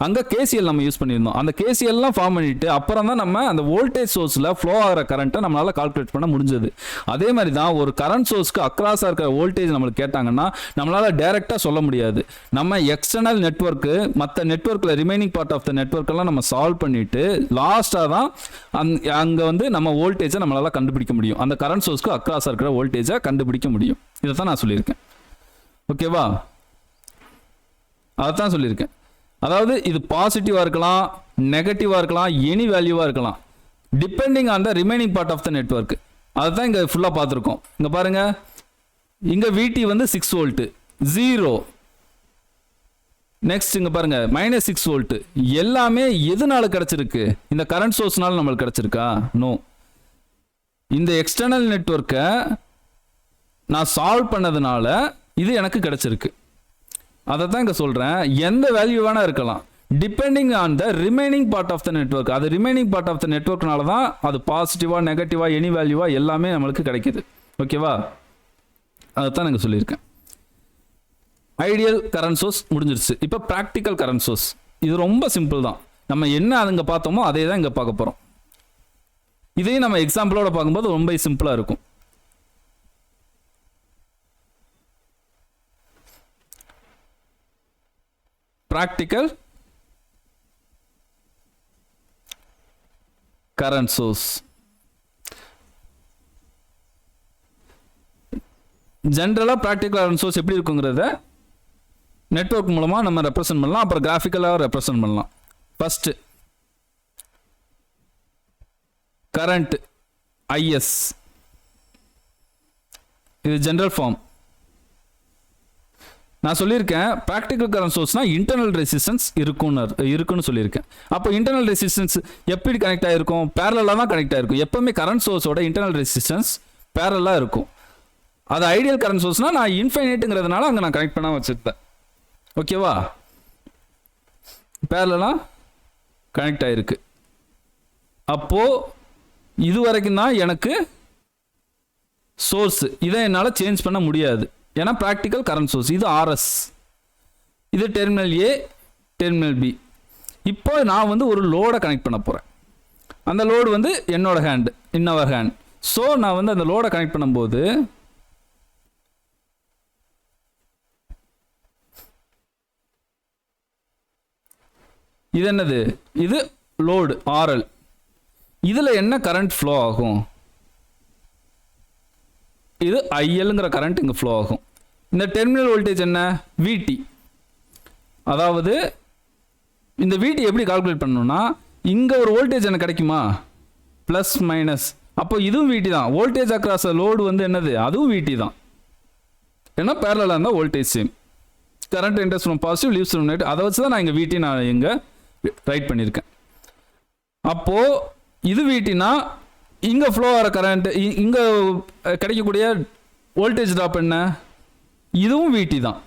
அங்கே கேசிஎல் நம்ம யூஸ் பண்ணியிருந்தோம். அந்த கேசிஎல்லாம் ஃபார்ம் பண்ணிட்டு அப்புறம் தான் நம்ம அந்த வோல்டேஜ் சோர்ஸில் ஃப்ளோ ஆகிற கரண்ட்டை நம்மளால் கால்குலேட் பண்ண முடிஞ்சது. அதே மாதிரி தான் ஒரு கரண்ட் சோர்ஸ்க்கு அக்ராஸாக இருக்கிற வோல்டேஜ் நம்மளுக்கு கேட்டாங்கன்னா நம்மளால் டைரெக்டாக சொல்ல முடியாது. நம்ம எக்ஸ்டர்னல் நெட்வொர்க்கு மற்ற நெட்வொர்க்கில் ரிமைனிங் பார்ட் ஆஃப் த நெட்வொர்க்கெல்லாம் நம்ம சால்வ் பண்ணிட்டு லாஸ்ட்டாக தான் அங்கே வந்து நம்ம வோல்டேஜை நம்மளால் கண்டுபிடிக்க முடியும். அந்த கரண்ட் சோர்ஸ்க்கு அக்ராஸாக இருக்கிற வோல்டேஜை கண்டுபிடிக்க முடியும். இதை தான் நான் சொல்லியிருக்கேன். ஓகேவா, அதான் சொல்லியிருக்கேன். அதாவது இது பாசிட்டிவாக இருக்கலாம், நெகட்டிவாக இருக்கலாம், எனி வேல்யூவாக இருக்கலாம், depending on the remaining part of the network. அதுதான் இங்கே ஃபுல்லாக பார்த்துருக்கோம். இங்கே பாருங்க, இங்கே விடி வந்து 6 வோல்ட்டு 0. நெக்ஸ்ட் இங்கே பாருங்க -6 வோல்ட்டு. எல்லாமே எதுனால கிடைச்சிருக்கு, இந்த கரண்ட் சோர்ஸ்னால நம்மளுக்கு கிடைச்சிருக்கா? நோ. இந்த எக்ஸ்டர்னல் நெட்வொர்க்கை நான் சால்வ் பண்ணதுனால இது எனக்கு கிடைச்சிருக்கு. அதை தான் இங்கே சொல்கிறேன். எந்த வேல்யூ வேணால் இருக்கலாம், depending on the remaining part of the network. அது ரிமைனிங் பார்ட் ஆஃப் த நெட்வொர்க்னால தான் அது பாசிட்டிவாக நெகட்டிவாக எனி வேல்யூவாக எல்லாமே நம்மளுக்கு கிடைக்கிது. ஓகேவா, அதை தான் நாங்கள் சொல்லியிருக்கேன். ஐடியல் கரண்ட் சோர்ஸ் முடிஞ்சிருச்சு. இப்போ ப்ராக்டிக்கல் கரண்ட் சோர்ஸ், இது ரொம்ப சிம்பிள் தான். நம்ம என்ன அதுங்க பார்த்தோமோ அதே தான் இங்கே பார்க்க போகிறோம். இதையும் நம்ம எக்ஸாம்பிளோட பார்க்கும்போது ரொம்ப சிம்பிளாக இருக்கும். practical current source. ஜென்ரலா ப்ராக்டிக்கல் கரண்ட் சோர்ஸ் எப்படி இருக்குங்கிறத நெட்வொர்க் மூலமா நம்ம ரெப்ரசன்ட் பண்ணலாம், அப்புறம் கிராஃபிக்கலாக ரெப்ரசன்ட் பண்ணலாம். ஃபர்ஸ்ட் கரண்ட் ஐஎஸ், இது ஜென்ரல் ஃபார்ம். நான் சொல்லியிருக்கேன் ப்ராக்டிக்கல் கரண்ட் சோர்ஸ்னா இன்டர்னல் ரெசிஸ்டன்ஸ் இருக்குன்னு சொல்லியிருக்கேன். அப்போ இன்டர்னல் ரெசிஸ்டன்ஸ் எப்படி கனெக்ட் ஆகிருக்கும்? பேரலாக தான் கனெக்ட் ஆகிருக்கும். எப்பவுமே கரண்ட் சோர்ஸோட இன்டர்னல் ரெசிஸ்டன்ஸ் பேரலாக இருக்கும். அது ஐடியல் கரண்ட் சோர்ஸ்னா நான் இன்ஃபைனைட்டுங்கிறதுனால அங்கே நான் கனெக்ட் பண்ண வச்சுருந்தேன். ஓகேவா, பேரலாக கனெக்ட் ஆகிருக்கு. அப்போது இது வரைக்கும் தான் எனக்கு சோர்ஸ், இதை என்னால் சேஞ்ச் பண்ண முடியாது. ஏன்னா ப்ராக்டிக்கல் கரண்ட் சோர்ஸ் இது ஆர்எஸ், இது டெர்மினல் ஏ, டெர்மினல் பி. இப்போ நான் வந்து ஒரு லோடை கனெக்ட் பண்ண போகிறேன். அந்த லோடு வந்து என்னோட ஹேண்ட், இன்னவர் ஹேண்ட். ஸோ நான் வந்து அந்த லோடை கனெக்ட் பண்ணும்போது இது என்னது? இது லோடு ஆர்எல். இதில் என்ன கரண்ட் ஃப்ளோ ஆகும்? இது ஐஎல்ங்கிற கரண்ட் இங்கே ஃப்ளோ ஆகும். இந்த டெர்மினல் வோல்டேஜ் என்ன? விடி. அதாவது இந்த விடி எப்படி கால்குலேட் பண்ணணும்னா, இங்கே ஒரு வோல்டேஜ் எனக்கு கிடைக்குமா, ப்ளஸ் மைனஸ், அப்போ இதுவும் விடி தான். வோல்டேஜ் அக்ராஸ் லோடு வந்து என்னது, அதுவும் விடி தான். ஏன்னா பேரலாக இருந்தால் voltage same. Current enters from positive leaves from negative. அதை வச்சு தான் நான் இங்கே விடி நான் இங்கே ரைட் பண்ணியிருக்கேன். அப்போது இது விடினா இங்கே ஃப்ளோ ஆகிற கரண்ட், இங்கே கிடைக்கக்கூடிய வோல்டேஜ் ட்ராப் என்ன, இதுவும் விடி தான்.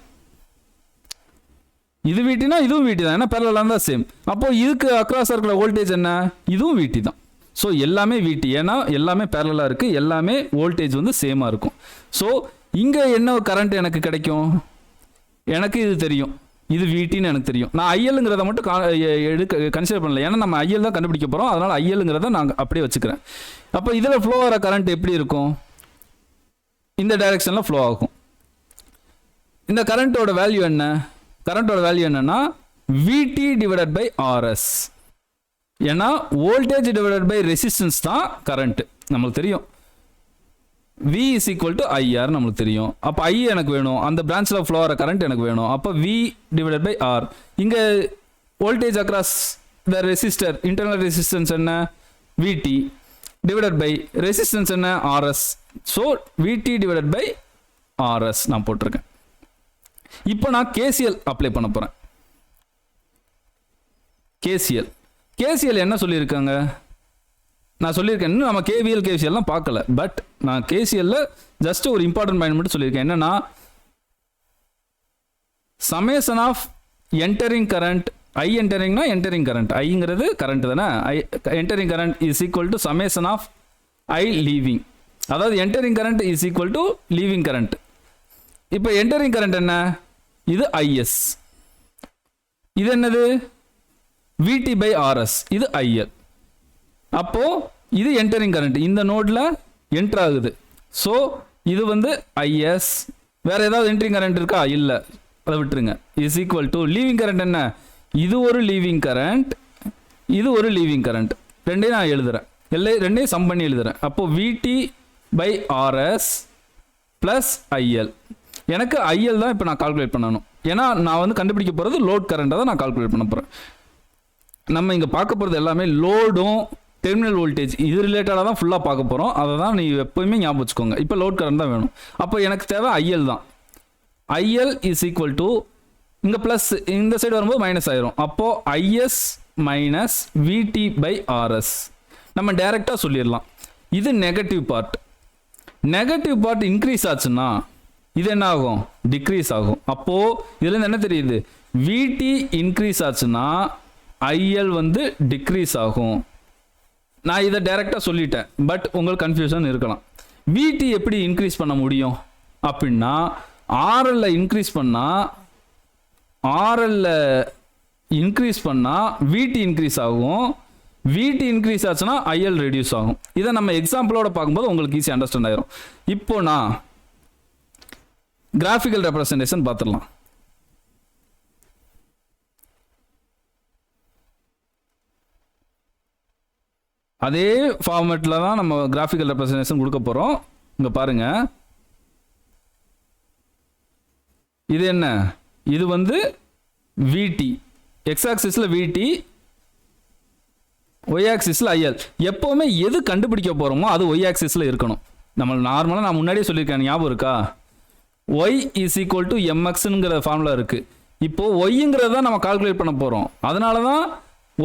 இது விடினா இதுவும் விடி தான், ஏன்னா பேரலாக இருந்தால் சேம். அப்போது இதுக்கு அக்ராஸ் இருக்கிற வோல்டேஜ் என்ன, இதுவும் விடி தான். ஸோ எல்லாமே விடி, ஏன்னா எல்லாமே பேரலாக இருக்குது, எல்லாமே வோல்டேஜ் வந்து சேமாக இருக்கும். ஸோ இங்கே என்ன கரண்ட் எனக்கு கிடைக்கும், எனக்கு இது தெரியும், இது விடின்னு எனக்கு தெரியும். நான் ஐஎல்ங்கிறத மட்டும் கன்சிடர் பண்ணல, ஏன்னா நம்ம ஐஎல் தான் கண்டுபிடிக்க போகிறோம். அதனால் ஐஎல்ங்கிறத நான் அப்படியே வச்சுக்கிறேன். அப்போ இதில் ஃப்ளோ ஆகிற கரண்ட் எப்படி இருக்கும், இந்த டைரெக்ஷனில் ஃப்ளோ ஆகும். இந்த கரண்ட்டோட வேல்யூ என்ன, கரண்ட்டோட வேல்யூ என்னன்னா விடி டிவைடட் பை ஆர்எஸ். ஏன்னா வோல்டேஜ் டிவைடட் பை ரெசிஸ்டன்ஸ் தான் கரண்ட் நம்மளுக்கு தெரியும். V is equal to IR நம்மளுக்கு தெரியும். அப்போ I எனக்கு வேணும், அந்த பிரான்ச்சில் ஃப்ளோ ஆகிற கரண்ட் எனக்கு வேணும். அப்போ V டிவைடட் பை R. இங்கே voltage across the resistor, internal resistance என்ன, VT டிவைடட் பை ரெசிஸ்டன்ஸ் என்ன, RS. So VT divided by RS நான் போட்டிருக்கேன். இப்போ நான் KCL அப்ளை பண்ண போகிறேன். KCL என்ன சொல்லியிருக்காங்க, நான் சொல்லியிருக்கேன். இன்னும் நம்ம KVL KCLலாம் பார்க்கல, பட் நான் KCL ஜஸ்ட் ஒரு இம்பார்ட்டன்ட் பாயிண்ட் மட்டும் சொல்லியிருக்கேன். என்னன்னா summation of entering current, I என்டரிங்னா என்டரிங் கரண்ட், ஐங்கிறது கரண்ட் தானே, entering current is equal to summation of I leaving. அதாவது entering current is equal to leaving current. இப்போ என்டரிங் கரண்ட் என்ன, இது IS, இது என்னது VT by RS, இது IL. அப்போ இது என்டரிங் கரண்ட், இந்த நோட்ல என்டர் ஆகுது. ஸோ இது வந்து IS. வேற ஏதாவது என்டரிங் கரண்ட் இருக்கா, இல்லை, அதை விட்டுருங்க. Is equal to leaving current என்ன, இது ஒரு லீவிங் கரண்ட், இது ஒரு லீவிங் கரண்ட். ரெண்டையும் நான் எழுதுறேன், ரெண்டையும் சம் பண்ணி எழுதுறேன். அப்போ VT by RS plus IL. எனக்கு IL தான் இப்போ நான் கால்குலேட் பண்ணணும், ஏன்னா நான் வந்து கண்டுபிடிக்க போகிறது லோட் கரண்ட்டை தான் நான் கால்குலேட் பண்ண போகிறேன். நம்ம இங்கே பார்க்க போகிறது எல்லாமே லோடும் டெர்மினல் வோல்டேஜ் இது ரிலேட்டடாக தான் ஃபுல்லாக பார்க்க போகிறோம். அதை தான் நீ எப்போயுமே ஞாபகம் வச்சுக்கோங்க. இப்போ லோட் கரண்ட் தான் வேணும். அப்போ எனக்கு தேவை IL தான். IL இஸ் ஈக்குவல் டு, இங்கே ப்ளஸ் இந்த சைடு வரும்போது மைனஸ் ஆயிரும். அப்போது IS minus VT by RS. நம்ம டைரெக்டாக சொல்லிடலாம், இது negative part. Negative part increase ஆச்சுன்னா இது என்ன ஆகும், டிக்ரீஸ் ஆகும். அப்போது இதுலேருந்து என்ன தெரியுது, VT இன்க்ரீஸ் ஆச்சுன்னா IL வந்து டிக்ரீஸ் ஆகும். நான் இதை டைரெக்டாக சொல்லிட்டேன், பட் உங்களுக்கு கன்ஃபியூஷன் இருக்கலாம். VT எப்படி இன்க்ரீஸ் பண்ண முடியும் அப்படின்னா, RL இன்க்ரீஸ் பண்ணால் VT இன்க்ரீஸ் ஆகும். VT இன்க்ரீஸ் ஆச்சுன்னா IL ரெடியூஸ் ஆகும். இதை நம்ம எக்ஸாம்பிளோட பார்க்கும்போது உங்களுக்கு ஈஸி அண்டர்ஸ்டாண்ட் ஆயிரும். இப்போ நான் கிராஃபிக்கல் ரெப்ரசன்டேஷன் பார்த்துடலாம். அதே ஃபார்மேட்டில் தான் நம்ம கிராஃபிக்கல் ரெப்ரசன்டேஷன் கொடுக்க போகிறோம். இங்கே பாருங்க, இது என்ன, இது வந்து VT, எக்ஸ் ஆக்சிஸில் VT, ஒய் ஆக்சிஸில் IL. எப்போவுமே எது கண்டுபிடிக்க போகிறோமோ அது ஒய் ஆக்சிஸில் இருக்கணும். நம்ம நார்மலாக நான் முன்னாடியே சொல்லியிருக்கேன், ஞாபகம் இருக்கா, y இஸ் ஈக்குவல் டு mxங்கிற ஃபார்முலா இருக்குது. இப்போது ஒய்ங்கிறத தான் நம்ம கால்குலேட் பண்ண போகிறோம். அதனால தான்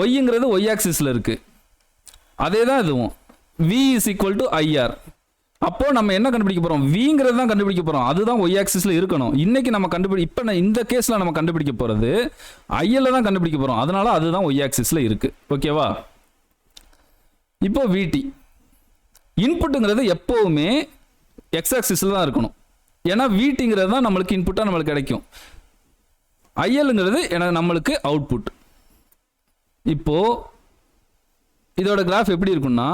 ஒய்ங்கிறது ஒய் ஆக்சிஸில் இருக்குது. அதே தான் இதுவும், V is equal to IR. அப்போ நம்ம என்ன கண்டுபிடிக்க போகிறோம், விங்கிறது தான் கண்டுபிடிக்க போகிறோம். அதுதான் ஒய் ஆக்சிஸில் இருக்கணும். இன்னைக்கு நம்ம இப்போ இந்த கேஸில் நம்ம கண்டுபிடிக்க போகிறது IL தான் கண்டுபிடிக்க போகிறோம். அதனால அதுதான் ஒய் ஆக்சிஸில் இருக்குது. ஓகேவா? இப்போ VT இன்புட்டுங்கிறது எப்போவுமே எக்ஸ் ஆக்சிஸில் தான் இருக்கணும். ஏன்னா VTங்கிறது தான் நம்மளுக்கு இன்புட்டாக நம்மளுக்கு கிடைக்கும். ILங்கிறது நம்மளுக்கு அவுட்புட். இப்போ இதோட கிராஃப் எப்படி இருக்குன்னா,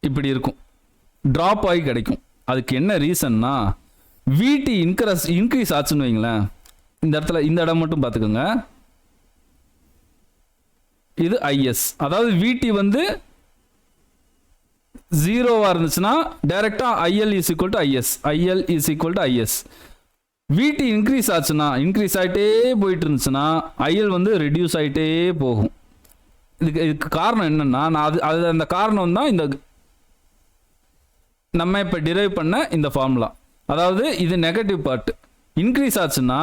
இப்படி இருக்கும், டிராப் ஆகி கிடைக்கும். அதுக்கு என்ன ரீசன்னா, VT இன்க்ரீஸ் ஆச்சுன்னு வைங்களேன். இந்த இடத்துல இந்த இடம் மட்டும் பார்த்துக்கோங்க. இது IS. அதாவது VT வந்து 0வா இருந்துச்சுன்னா டைரக்டா IL is equal to IS. IL is equal to IS. VT increase ஆச்சுன்னா, இன்க்ரீஸ் ஆகிட்டே போயிட்டு இருந்துச்சுன்னா IL வந்து ரெடியூஸ் ஆகிட்டே போகும். இதுக்கு காரணம் என்னன்னா, நான் அது அந்த காரணம் தான் இந்த நம்ம இப்போ டிரைவ் பண்ண இந்த ஃபார்முலா. அதாவது இது நெகட்டிவ் பார்ட் இன்க்ரீஸ் ஆச்சுன்னா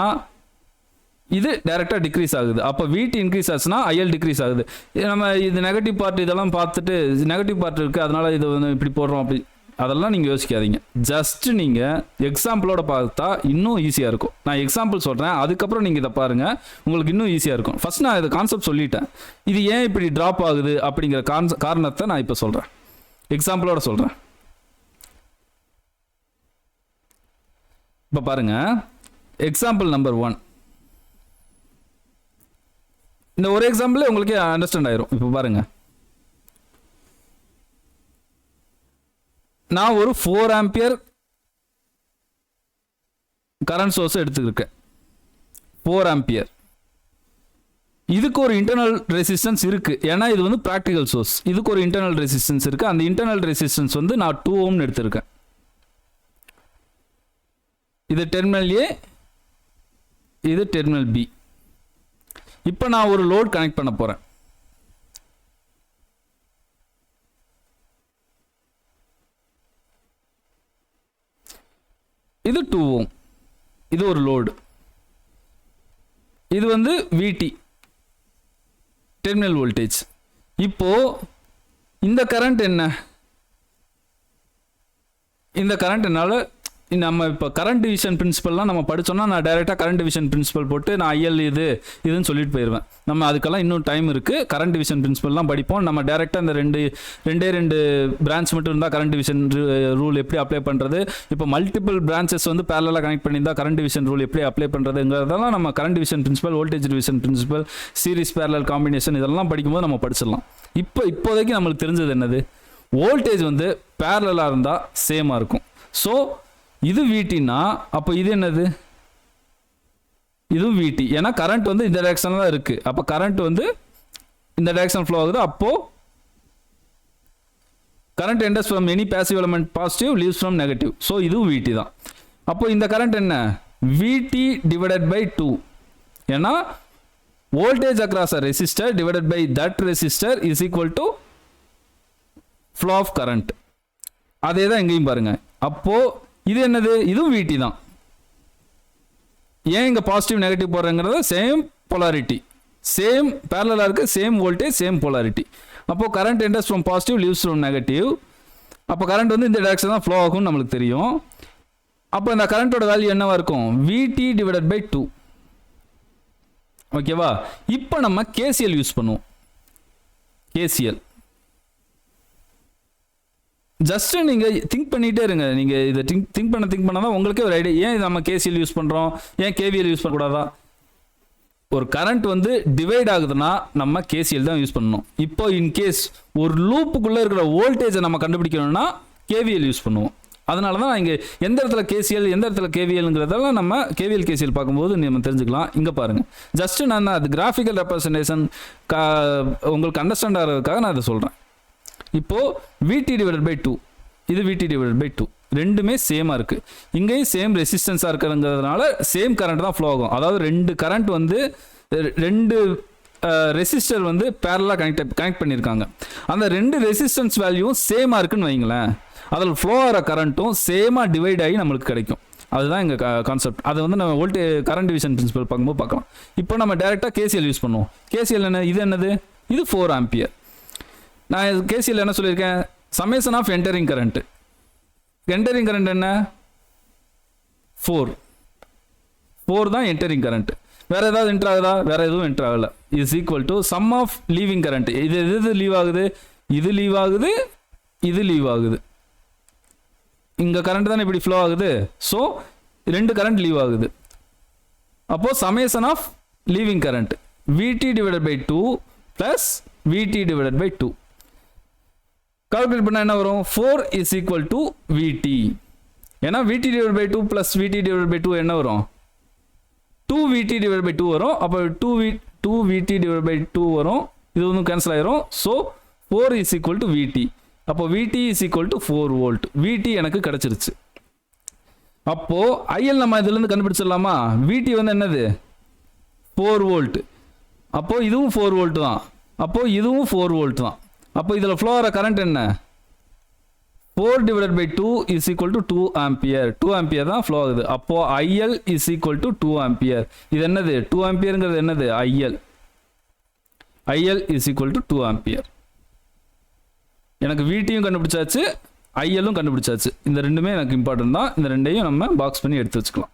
இது டைரெக்டாக டிக்ரீஸ் ஆகுது. அப்போ VT இன்க்ரீஸ் ஆச்சுன்னா IL டிக்ரீஸ் ஆகுது. நம்ம இது நெகட்டிவ் பார்ட் இதெல்லாம் பார்த்துட்டு நெகட்டிவ் பார்ட் இருக்குது அதனால் இது வந்து இப்படி போடுறோம் அப்படி அதெல்லாம் நீங்கள் யோசிக்காதீங்க. ஜஸ்ட் நீங்கள் எக்ஸாம்பிளோட பார்த்தா இன்னும் ஈஸியாக இருக்கும். நான் எக்ஸாம்பிள் சொல்கிறேன், அதுக்கப்புறம் நீங்கள் இதை பாருங்கள், உங்களுக்கு இன்னும் ஈஸியாக இருக்கும். ஃபர்ஸ்ட் நான் இது கான்செப்ட் சொல்லிட்டேன், இது ஏன் இப்படி ட்ராப் ஆகுது அப்படிங்கிற காரணத்தை நான் இப்போ சொல்கிறேன், எக்ஸாம்பிளோட சொல்கிறேன். இப்போ பாருங்கள், எக்ஸாம்பிள் நம்பர் 1. இந்த ஒரு எக்ஸாம்பிள் உங்களுக்கு அண்டர்ஸ்டாண்ட் ஆயிரும். இப்போ பாருங்க, நான் ஒரு 4 ஆம்பியர் கரண்ட் சோர்ஸ் எடுத்துருக்கேன். 4 ஆம்பியர். இதுக்கு ஒரு இன்டர்னல் ரெசிஸ்டன்ஸ் இருக்கு, ஏன்னா இது வந்து பிராக்டிகல் சோர்ஸ். இதுக்கு ஒரு இன்டர்னல் ரெசிஸ்டன்ஸ் இருக்கு. அந்த இன்டர்னல் ரெசிஸ்டன்ஸ் வந்து நான் 2 ஓம் எடுத்திருக்கேன். இது டெர்மினல் A, இது டெர்மினல் B. இப்போ நான் ஒரு லோட் கனெக்ட் பண்ண போறேன். இது 2 ஓம். இது ஒரு லோடு. இது வந்து VT டெர்மினல் வோல்டேஜ். இப்போ இந்த கரண்ட் என்ன? இந்த கரண்ட் என்னால் நம்ம இப்போ கரண்ட் டிவிஷன் பிரின்சிபல்லாம் நம்ம படித்தோம்னா நான் டைரெக்டாக கரண்ட் டிவிஷன் பிரின்சிபல் போட்டு நான் IL இதுன்னு சொல்லிட்டு போயிடுவேன். நம்ம அதுக்கெல்லாம் இன்னும் டைம் இருக்குது. கரண்ட் டிவிஷன் பிரின்சிபல்லாம் படிப்போம். நம்ம டைரெக்டாக இந்த ரெண்டு பிரான்ச் மட்டும் இருந்தால் கரண்ட் டிவிஷன் ரூல் எப்படி அப்ளை பண்ணுறது, இப்போ மல்டிபிள் பிரான்ச்சஸ் வந்து பேரலாக கனெக்ட் பண்ணியிருந்தால் கரண்ட் டிவிஷன் ரூல் எப்படி அப்ளை பண்ணுறதுங்கிறதெல்லாம் நம்ம current division principle, voltage division principle, series parallel combination இதெல்லாம் படிக்கும்போது நம்ம படிச்சிடலாம். இப்போதைக்கு நம்மளுக்கு தெரிஞ்சது என்னது, வோல்டேஜ் வந்து பேரலாக இருந்தால் சேமாக இருக்கும். ஸோ இது VTனா அப்போ இது என்னது, இது VT. ஏன்னா கரண்ட் வந்து இந்த டைரக்ஷன்ல தான் இருக்கு. அப்போ கரண்ட் வந்து இந்த டைரக்ஷன் ஃப்ளோ ஆகுது. அப்போ current enters from any passive element positive, leaves from negative. So இது VT தான். அப்போ இந்த கரண்ட் என்ன, VT டிவைடட் பை 2. ஏன்னா voltage across a resistor divided by that resistor is equal to flow of current. அதே தான் எங்கேயும் பாருங்க. அப்போ இது என்னது, இதுவும் VT தான். ஏன் இங்கே பாசிட்டிவ் நெகட்டிவ் போடுறேங்கிறது சேம் போலாரிட்டி, சேம் பேரலாக இருக்குது, சேம் வோல்டேஜ் சேம் போலாரிட்டி. அப்போது current enters from positive, leaves from negative. அப்போ கரண்ட் வந்து இந்த டைரக்ஷன் தான் ஃப்ளோ ஆகும்னு நம்மளுக்கு தெரியும். அப்போ இந்த கரண்ட்டோட வேல்யூ என்னவா இருக்கும், VT டிவைடட் பை 2. ஓகேவா? இப்போ நம்ம KCL யூஸ் பண்ணுவோம். KCL ஜஸ்ட் நீங்கள் திங்க் பண்ணிகிட்டே இருங்க. நீங்கள் இதை திங்க் பண்ண தான் உங்களுக்கே ஒரு ஐடியா. ஏன் நம்ம KCL யூஸ் பண்ணுறோம், ஏன் KVL யூஸ் பண்ணக்கூடாதா? ஒரு கரண்ட் வந்து டிவைட் ஆகுதுன்னா நம்ம KCL தான் யூஸ் பண்ணணும். இப்போ இன்கேஸ் ஒரு லூப்புக்குள்ளே இருக்கிற வோல்டேஜை நம்ம கண்டுபிடிக்கணும்னா KVL யூஸ் பண்ணுவோம். அதனால தான் நான் இங்கே எந்த இடத்துல KCL எந்த இடத்துல KVLங்கிறதெல்லாம் நம்ம KVL KCL பார்க்கும்போது நம்ம தெரிஞ்சுக்கலாம். இங்கே பாருங்கள், ஜஸ்ட்டு நான் அது கிராஃபிக்கல் ரெப்ரசன்டேஷன் உங்களுக்கு அண்டர்ஸ்டாண்ட் ஆகிறதுக்காக நான் அதை சொல்கிறேன். இப்போது VT டிவைடட் பை 2, இது VT டிவைடட் பை 2 ரெண்டுமே சேமாக இருக்குது. இங்கேயும் சேம் ரெசிஸ்டன்ஸாக இருக்கிறதுனால சேம் கரண்ட் தான் ஃப்ளோ ஆகும். அதாவது ரெண்டு கரண்ட் வந்து ரெண்டு ரெசிஸ்டர் வந்து பேரலாக கனெக்ட் பண்ணியிருக்காங்க. அந்த ரெண்டு ரெசிஸ்டன்ஸ் வேல்யூவும் சேமாக இருக்குன்னு வைங்களேன், அதில் ஃப்ளோ ஆகிற கரண்ட்டும் சேமாக டிவைட் ஆகி நம்மளுக்கு கிடைக்கும். அதுதான் எங்கள் கான்செப்ட். அதை வந்து நம்ம கரண்ட் டிவிஷன் பிரின்சிபல் பார்க்கும்போது பார்க்கலாம். இப்போ நம்ம டேரெக்டாக KCL யூஸ் பண்ணுவோம். KCL என்ன, இது என்னது, இது 4 ஆம்பியர். நான் KCL என்ன சொல்லியிருக்கேன், summation of entering current. Entering current என்ன, 4 தான் என்டரிங் கரண்ட். வேற ஏதாவது என்டர் ஆகுதா, வேற எதுவும் என்டர் ஆகல. Is equal to sum of leaving current. இது லீவ் ஆகுது, இது லீவ் ஆகுது, இது லீவ் ஆகுது. இங்க கரண்ட் தானே இப்படி ஃப்ளோ ஆகுது. ஸோ ரெண்டு கரண்ட் லீவ் ஆகுது. அப்போ summation of leaving current VT divided by 2 plus VT divided by 2. Calculate பண்ணால் என்ன வரும், 4 இஸ் ஈக்குவல் டு VT. ஏன்னா VT divide by 2 plus VT divide by 2 என்ன வரும், 2VT டிவைட் பை 2 வரும். அப்போ 2VT டிவைட் பை 2 வரும். இது ஒன்றும் கேன்சல் ஆயிரும். ஸோ 4 இஸ் ஈக்குவல் டு விடி. அப்போ விடி இஸ் ஈக்குவல் டு 4 வோல்ட். விடி எனக்கு கிடச்சிருச்சு. அப்போது ஐஎல் நம்ம இதுலேருந்து கண்டுபிடிச்சிடலாமா? விடி வந்து என்னது 4 வோல்ட். அப்போது இதுவும் 4 வோல்ட் தான். அப்போது இதுவும் 4 வோல்ட் தான். அப்போ இதில் ஃப்ளோ ஆகிற கரண்ட் என்ன? 4 divided by 2 is equal to 2 ampere. 2 ampere தான் flow ஆகுது. அப்போ IL is equal to 2 ampere. இது என்னது? 2 ampereங்கிறது என்னது? IL. IL is equal to 2 ampere. எனக்கு VTயும் கண்டுபிடிச்சாச்சு, ILம் கண்டுபிடிச்சாச்சு. இந்த ரெண்டுமே எனக்கு இம்பார்ட்டன்ட் தான். இந்த ரெண்டையும் நம்ம பாக்ஸ் பண்ணி எடுத்து வச்சுக்கலாம்.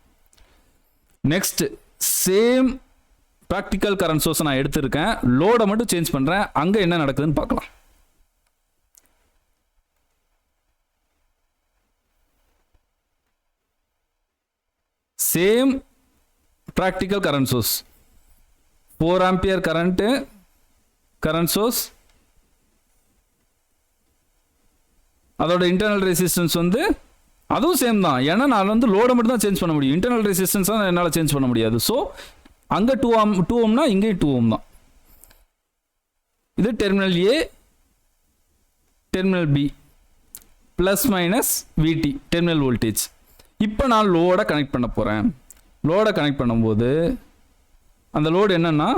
Next same practical current source நான் எடுத்திருக்கேன். லோடை மட்டும் சேஞ்ச் பண்ணுறேன். அங்கே என்ன நடக்குதுன்னு பார்க்கலாம். Same practical current source 4 ampere current source. அதோட இன்டர்னல் ரெசிஸ்டன்ஸ் வந்து அதுவும் சேம் தான். ஏன்னா நான் வந்து லோடை மட்டும் தான் சேஞ்ச் பண்ண முடியும். இன்டர்னல் ரெசிஸ்டன்ஸ் தான் என்னால் சேஞ்ச் பண்ண முடியாது. ஸோ அங்கே 2 ஓம்னா இங்கேயும் 2 ஓம் தான். இது டெர்மினல் ஏ, டெர்மினல் பி, ப்ளஸ் மைனஸ் விடி டெர்மினல் வோல்டேஜ். இப்போ நான் லோடை கனெக்ட் பண்ண போகிறேன். லோடை கனெக்ட் பண்ணும்போது அந்த லோடு என்னன்னா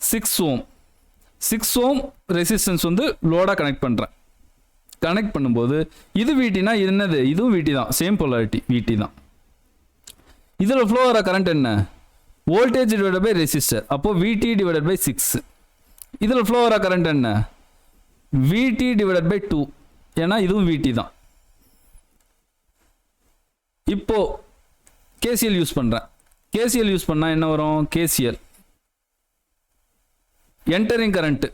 6 ஓம். 6 ஓம் ரெசிஸ்டன்ஸ் வந்து லோடாக கனெக்ட் பண்ணுறேன். கனெக்ட் பண்ணும்போது இது விடினா இது என்னது? இதுவும் விடி தான். சேம் போலாரிட்டி விடி தான். இதில் ஃப்ளோ ஆகிற கரண்ட் என்ன? Voltage divided by resistor. அப்போது விடி டிவைடட் பை 6. இதில் ஃப்ளோ ஆகிற கரண்ட் என்ன? விடி டிவைடட் பை 2. ஏன்னா இதுவும் விடி தான். இப்போ கேசிஎல் யூஸ் பண்ணுறேன். கேசிஎல் யூஸ் பண்ணால் என்ன வரும்? KCL entering current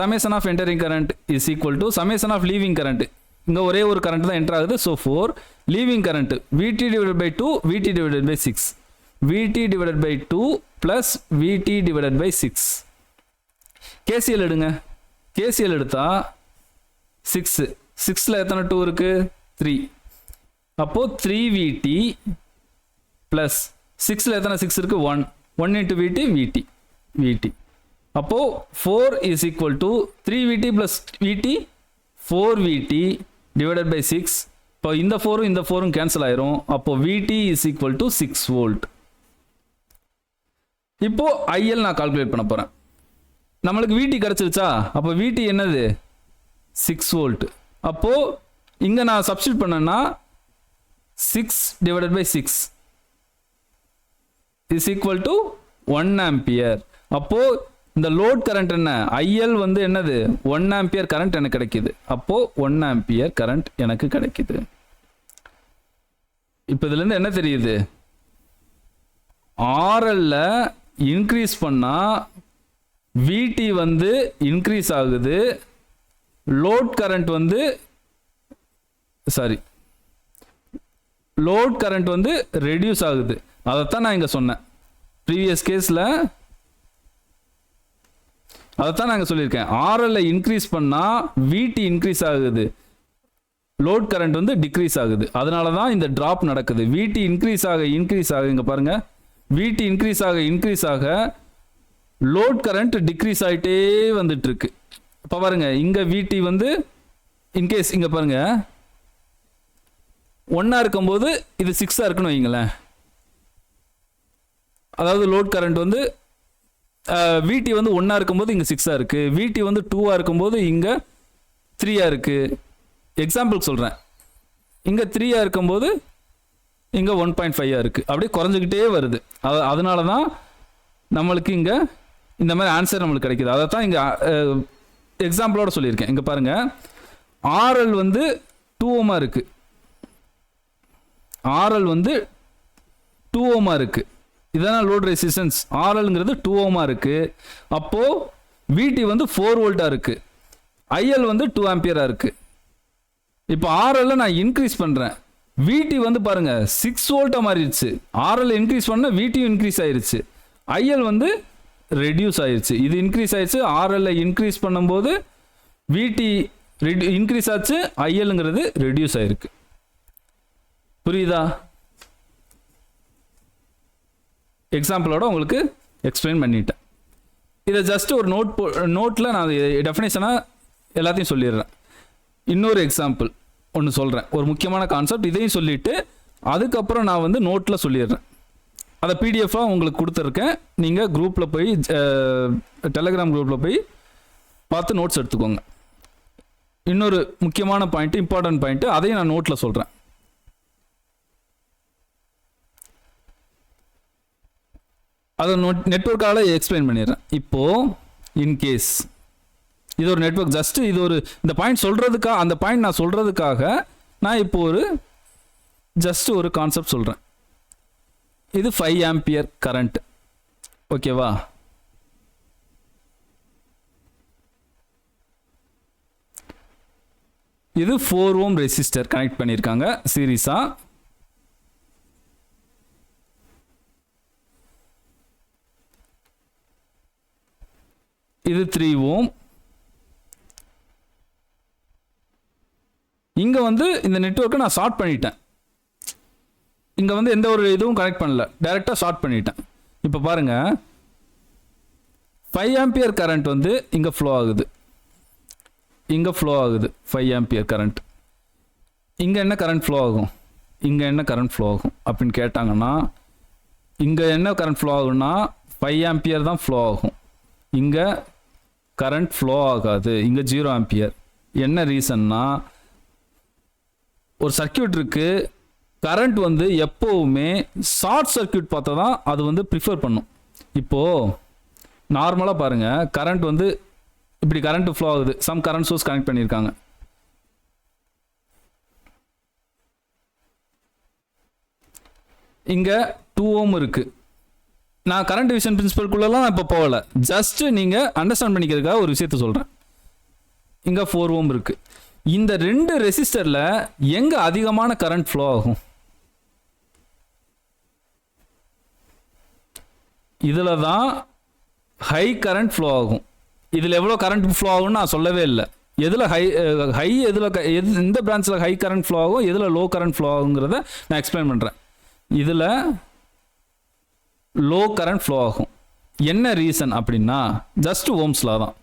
summation of entering current is equal to summation of leaving current. இங்கே ஒரே ஒரு கரண்ட் தான் என்டர் ஆகுது. So 4 leaving current VT divided by 2 VT divided by 6. VT divided by 2 plus VT divided by 6. KCL எடுங்க. KCL எடுத்தா 6. 6ல் எத்தனை 2 இருக்கு? 3. அப்போது 3VT ப்ளஸ் 6ல் எத்தனை 6 இருக்கு? 1. 1 into VT. அப்போது 4 is equal to 3VT plus VT 4VT divided by 6. இப்போ இந்த 4ம் இந்த 4ம் கேன்சல் ஆயிரும். அப்போது VT is equal to 6 volt. இப்போ IL நான் கால்குலேட் பண்ண போகிறேன். நம்மளுக்கு VT கிடச்சிருச்சா? அப்போ VT என்னது? 6 volt. அப்போது இங்கே நான் சப்ஸ்டிட் பண்ணேன்னா 6 divided by 6 is equal to 1 ampere. அப்போது இந்த லோட் கரண்ட் என்ன? IL வந்து என்னது? 1 ஆம்பியர் கரண்ட் எனக்கு கிடைக்குது. அப்போது 1 ஆம்பியர் கரண்ட் எனக்கு கிடைக்குது. இப்போ இதுலேருந்து என்ன தெரியுது? RLல இன்க்ரீஸ் பண்ணால் VT வந்து இன்க்ரீஸ் ஆகுது. லோட் கரண்ட் வந்து லோட் கரண்ட் வந்து ரெடியூஸ் ஆகுது. அதைத்தான் நான் இங்கே சொன்னேன். ப்ரீவியஸ் கேஸில் அதைத்தான் நான் இங்கே சொல்லியிருக்கேன். RLல இன்க்ரீஸ் பண்ணால் VT இன்க்ரீஸ் ஆகுது, லோட் கரண்ட் வந்து டிக்ரீஸ் ஆகுது. அதனால தான் இந்த ட்ராப் நடக்குது. VT இன்க்ரீஸ் ஆக இங்கே பாருங்கள், VT இன்க்ரீஸ் ஆக லோட் கரண்ட் டிக்ரீஸ் ஆகிட்டே வந்துட்டு இருக்கு. இப்போ பாருங்க, இங்கே VT வந்து இன்கேஸ் இங்கே பாருங்க 1 இருக்கும்போது இது 6 இருக்குன்னு வைங்களேன். அதாவது லோட் கரண்ட் வந்து VT வந்து 1 இருக்கும்போது இங்கே 6 இருக்கு, VT வந்து 2 இருக்கும்போது இங்கே 3 இருக்கு. எக்ஸாம்பிளுக்கு சொல்கிறேன், இங்கே 3 இருக்கும்போது இங்கே 1.5 இருக்கு. அப்படியே குறைஞ்சிக்கிட்டே வருது. அதனால தான் நம்மளுக்கு இங்கே இந்த மாதிரி ஆன்சர் நம்மளுக்கு கிடைக்குது. அதை தான் இங்கே எக்ஸாம்பிளோட சொல்லியிருக்கேன். இங்கே பாருங்க, RL வந்து 2 ஓமா இருக்கு. RL வந்து 2 ஓமா இருக்கு. இதனால் லோட் ரெசிஸ்டன்ஸ் RLங்கிறது 2 ஓமா இருக்கு. அப்போ VT வந்து 4 வோல்ட்டா இருக்கு, IL வந்து 2 ஆம்பியரா இருக்கு. இப்போ RL நான் இன்க்ரீஸ் பண்றேன், VT வந்து பாருங்க 6 வோல்ட்டா மாறிடுச்சு. RL இன்க்ரீஸ் பண்ண VT இன்க்ரீஸ் ஆயிருச்சு, IL வந்து ரெடியூஸ் ஆயிருச்சு. இது இன்க்ரீஸ் ஆயிடுச்சு. RL இன்க்ரீஸ் பண்ணும்போது VT இன்க்ரீஸ் ஆச்சு, ILங்கிறது ரெடியூஸ் ஆயிருக்கு. புரியுதா? எக்ஸாம்பிளோட உங்களுக்கு எக்ஸ்பிளைன் பண்ணிட்டேன். இதை ஜஸ்ட் ஒரு நோட்டில் நான் டெஃபினேஷனாக எல்லாத்தையும் சொல்லிடுறேன். இன்னொரு எக்ஸாம்பிள் ஒன்று சொல்கிறேன், ஒரு முக்கியமான கான்செப்ட், இதையும் சொல்லிவிட்டு அதுக்கப்புறம் நான் வந்து நோட்டில் சொல்லிடுறேன். அதை பிடிஎஃபாக உங்களுக்கு கொடுத்துருக்கேன். நீங்கள் குரூப்பில் போய் டெலகிராம் குரூப்பில் போய் பார்த்து நோட்ஸ் எடுத்துக்கோங்க. இன்னொரு முக்கியமான பாயிண்ட்டு, இம்பார்ட்டன்ட் பாயிண்ட்டு, அதையும் நான் நோட்டில் சொல்கிறேன். அதை நெட்வொர்க்கால எக்ஸ்பிளைன் பண்ணிடுறேன். இப்போது இன்கேஸ் இது ஒரு நெட்வொர்க், ஜஸ்ட் இது ஒரு இந்த பாயிண்ட் சொல்கிறதுக்காக, அந்த பாயிண்ட் நான் சொல்கிறதுக்காக நான் இப்போ ஒரு ஜஸ்ட் ஒரு கான்செப்ட் சொல்கிறேன். இது 5 ஆம்பியர் கரண்ட், ஓகேவா? இது 4 ஓம் ரெசிஸ்டர் கனெக்ட் பண்ணியிருக்காங்க சீரிஸா. இது 3 ஓம். இங்கே வந்து இந்த நெட்வொர்க்கை நான் ஷார்ட் பண்ணிட்டேன். இங்கே வந்து எந்த ஒரு இதுவும் கனெக்ட் பண்ணல, டைரெக்டாக ஷார்ட் பண்ணிட்டேன். இப்போ பாருங்கள், 5 ஆம்பியர் கரண்ட் வந்து இங்கே ஃப்ளோ ஆகுது, இங்கே ஃப்ளோ ஆகுது 5 ஆம்பியர் கரண்ட். இங்கே என்ன கரண்ட் ஃப்ளோ ஆகும், இங்கே என்ன கரண்ட் ஃப்ளோ ஆகும் அப்படின்னு கேட்டாங்கன்னா, இங்கே என்ன கரண்ட் ஃப்ளோ ஆகும்னா 5 ஆம்பியர் தான் ஃப்ளோ ஆகும். இங்கே கரண்ட் ஃப்ளோ ஆகாது, இங்கே 0 ஆம்பியர். என்ன ரீசன்னா, ஒரு சர்க்கியூட் இருக்குது, கரண்ட் வந்து எப்போவுமே ஷார்ட் சர்க்கியூட் பார்த்தா தான் அது வந்து ப்ரிஃபர் பண்ணும். இப்போது நார்மலாக பாருங்கள், கரண்ட் வந்து இப்படி கரண்ட் ஃப்ளோ ஆகுது, சம் கரண்ட் சோர்ஸ் கனெக்ட் பண்ணியிருக்காங்க. இங்கே 2 ஓம் இருக்குது. நான் கரண்ட் டிவிஷன் பிரின்சிபல்குள்ளெல்லாம் நான் இப்போ போகலை, ஜஸ்ட் நீங்கள் அண்டர்ஸ்டாண்ட் பண்ணிக்கிறதுக்காக ஒரு விஷயத்த சொல்கிறேன். இங்கே 4 ஓம் இருக்குது. இந்த 2 ரெசிஸ்டரில் எங்கே அதிகமான கரண்ட் ஃப்ளோ ஆகும்? இதில் தான் ஹை கரண்ட் ஃப்ளோ ஆகும். இதில் எவ்வளோ கரண்ட் ஃப்ளோ ஆகும்னு நான் சொல்லவே இல்லை. எதில் ஹை எதில் எந்த பிரான்ச்சில் ஹை கரண்ட் ஃப்ளோ ஆகும், எதில் லோ கரண்ட் ஃப்ளோ ஆகுங்கிறத நான் எக்ஸ்பிளைன் பண்ணுறேன். இதில் லோ கரண்ட் ஃப்ளோ ஆகும். என்ன ரீசன் அப்படின்னா, ஜஸ்ட் ஓம்ஸ்லா தான்.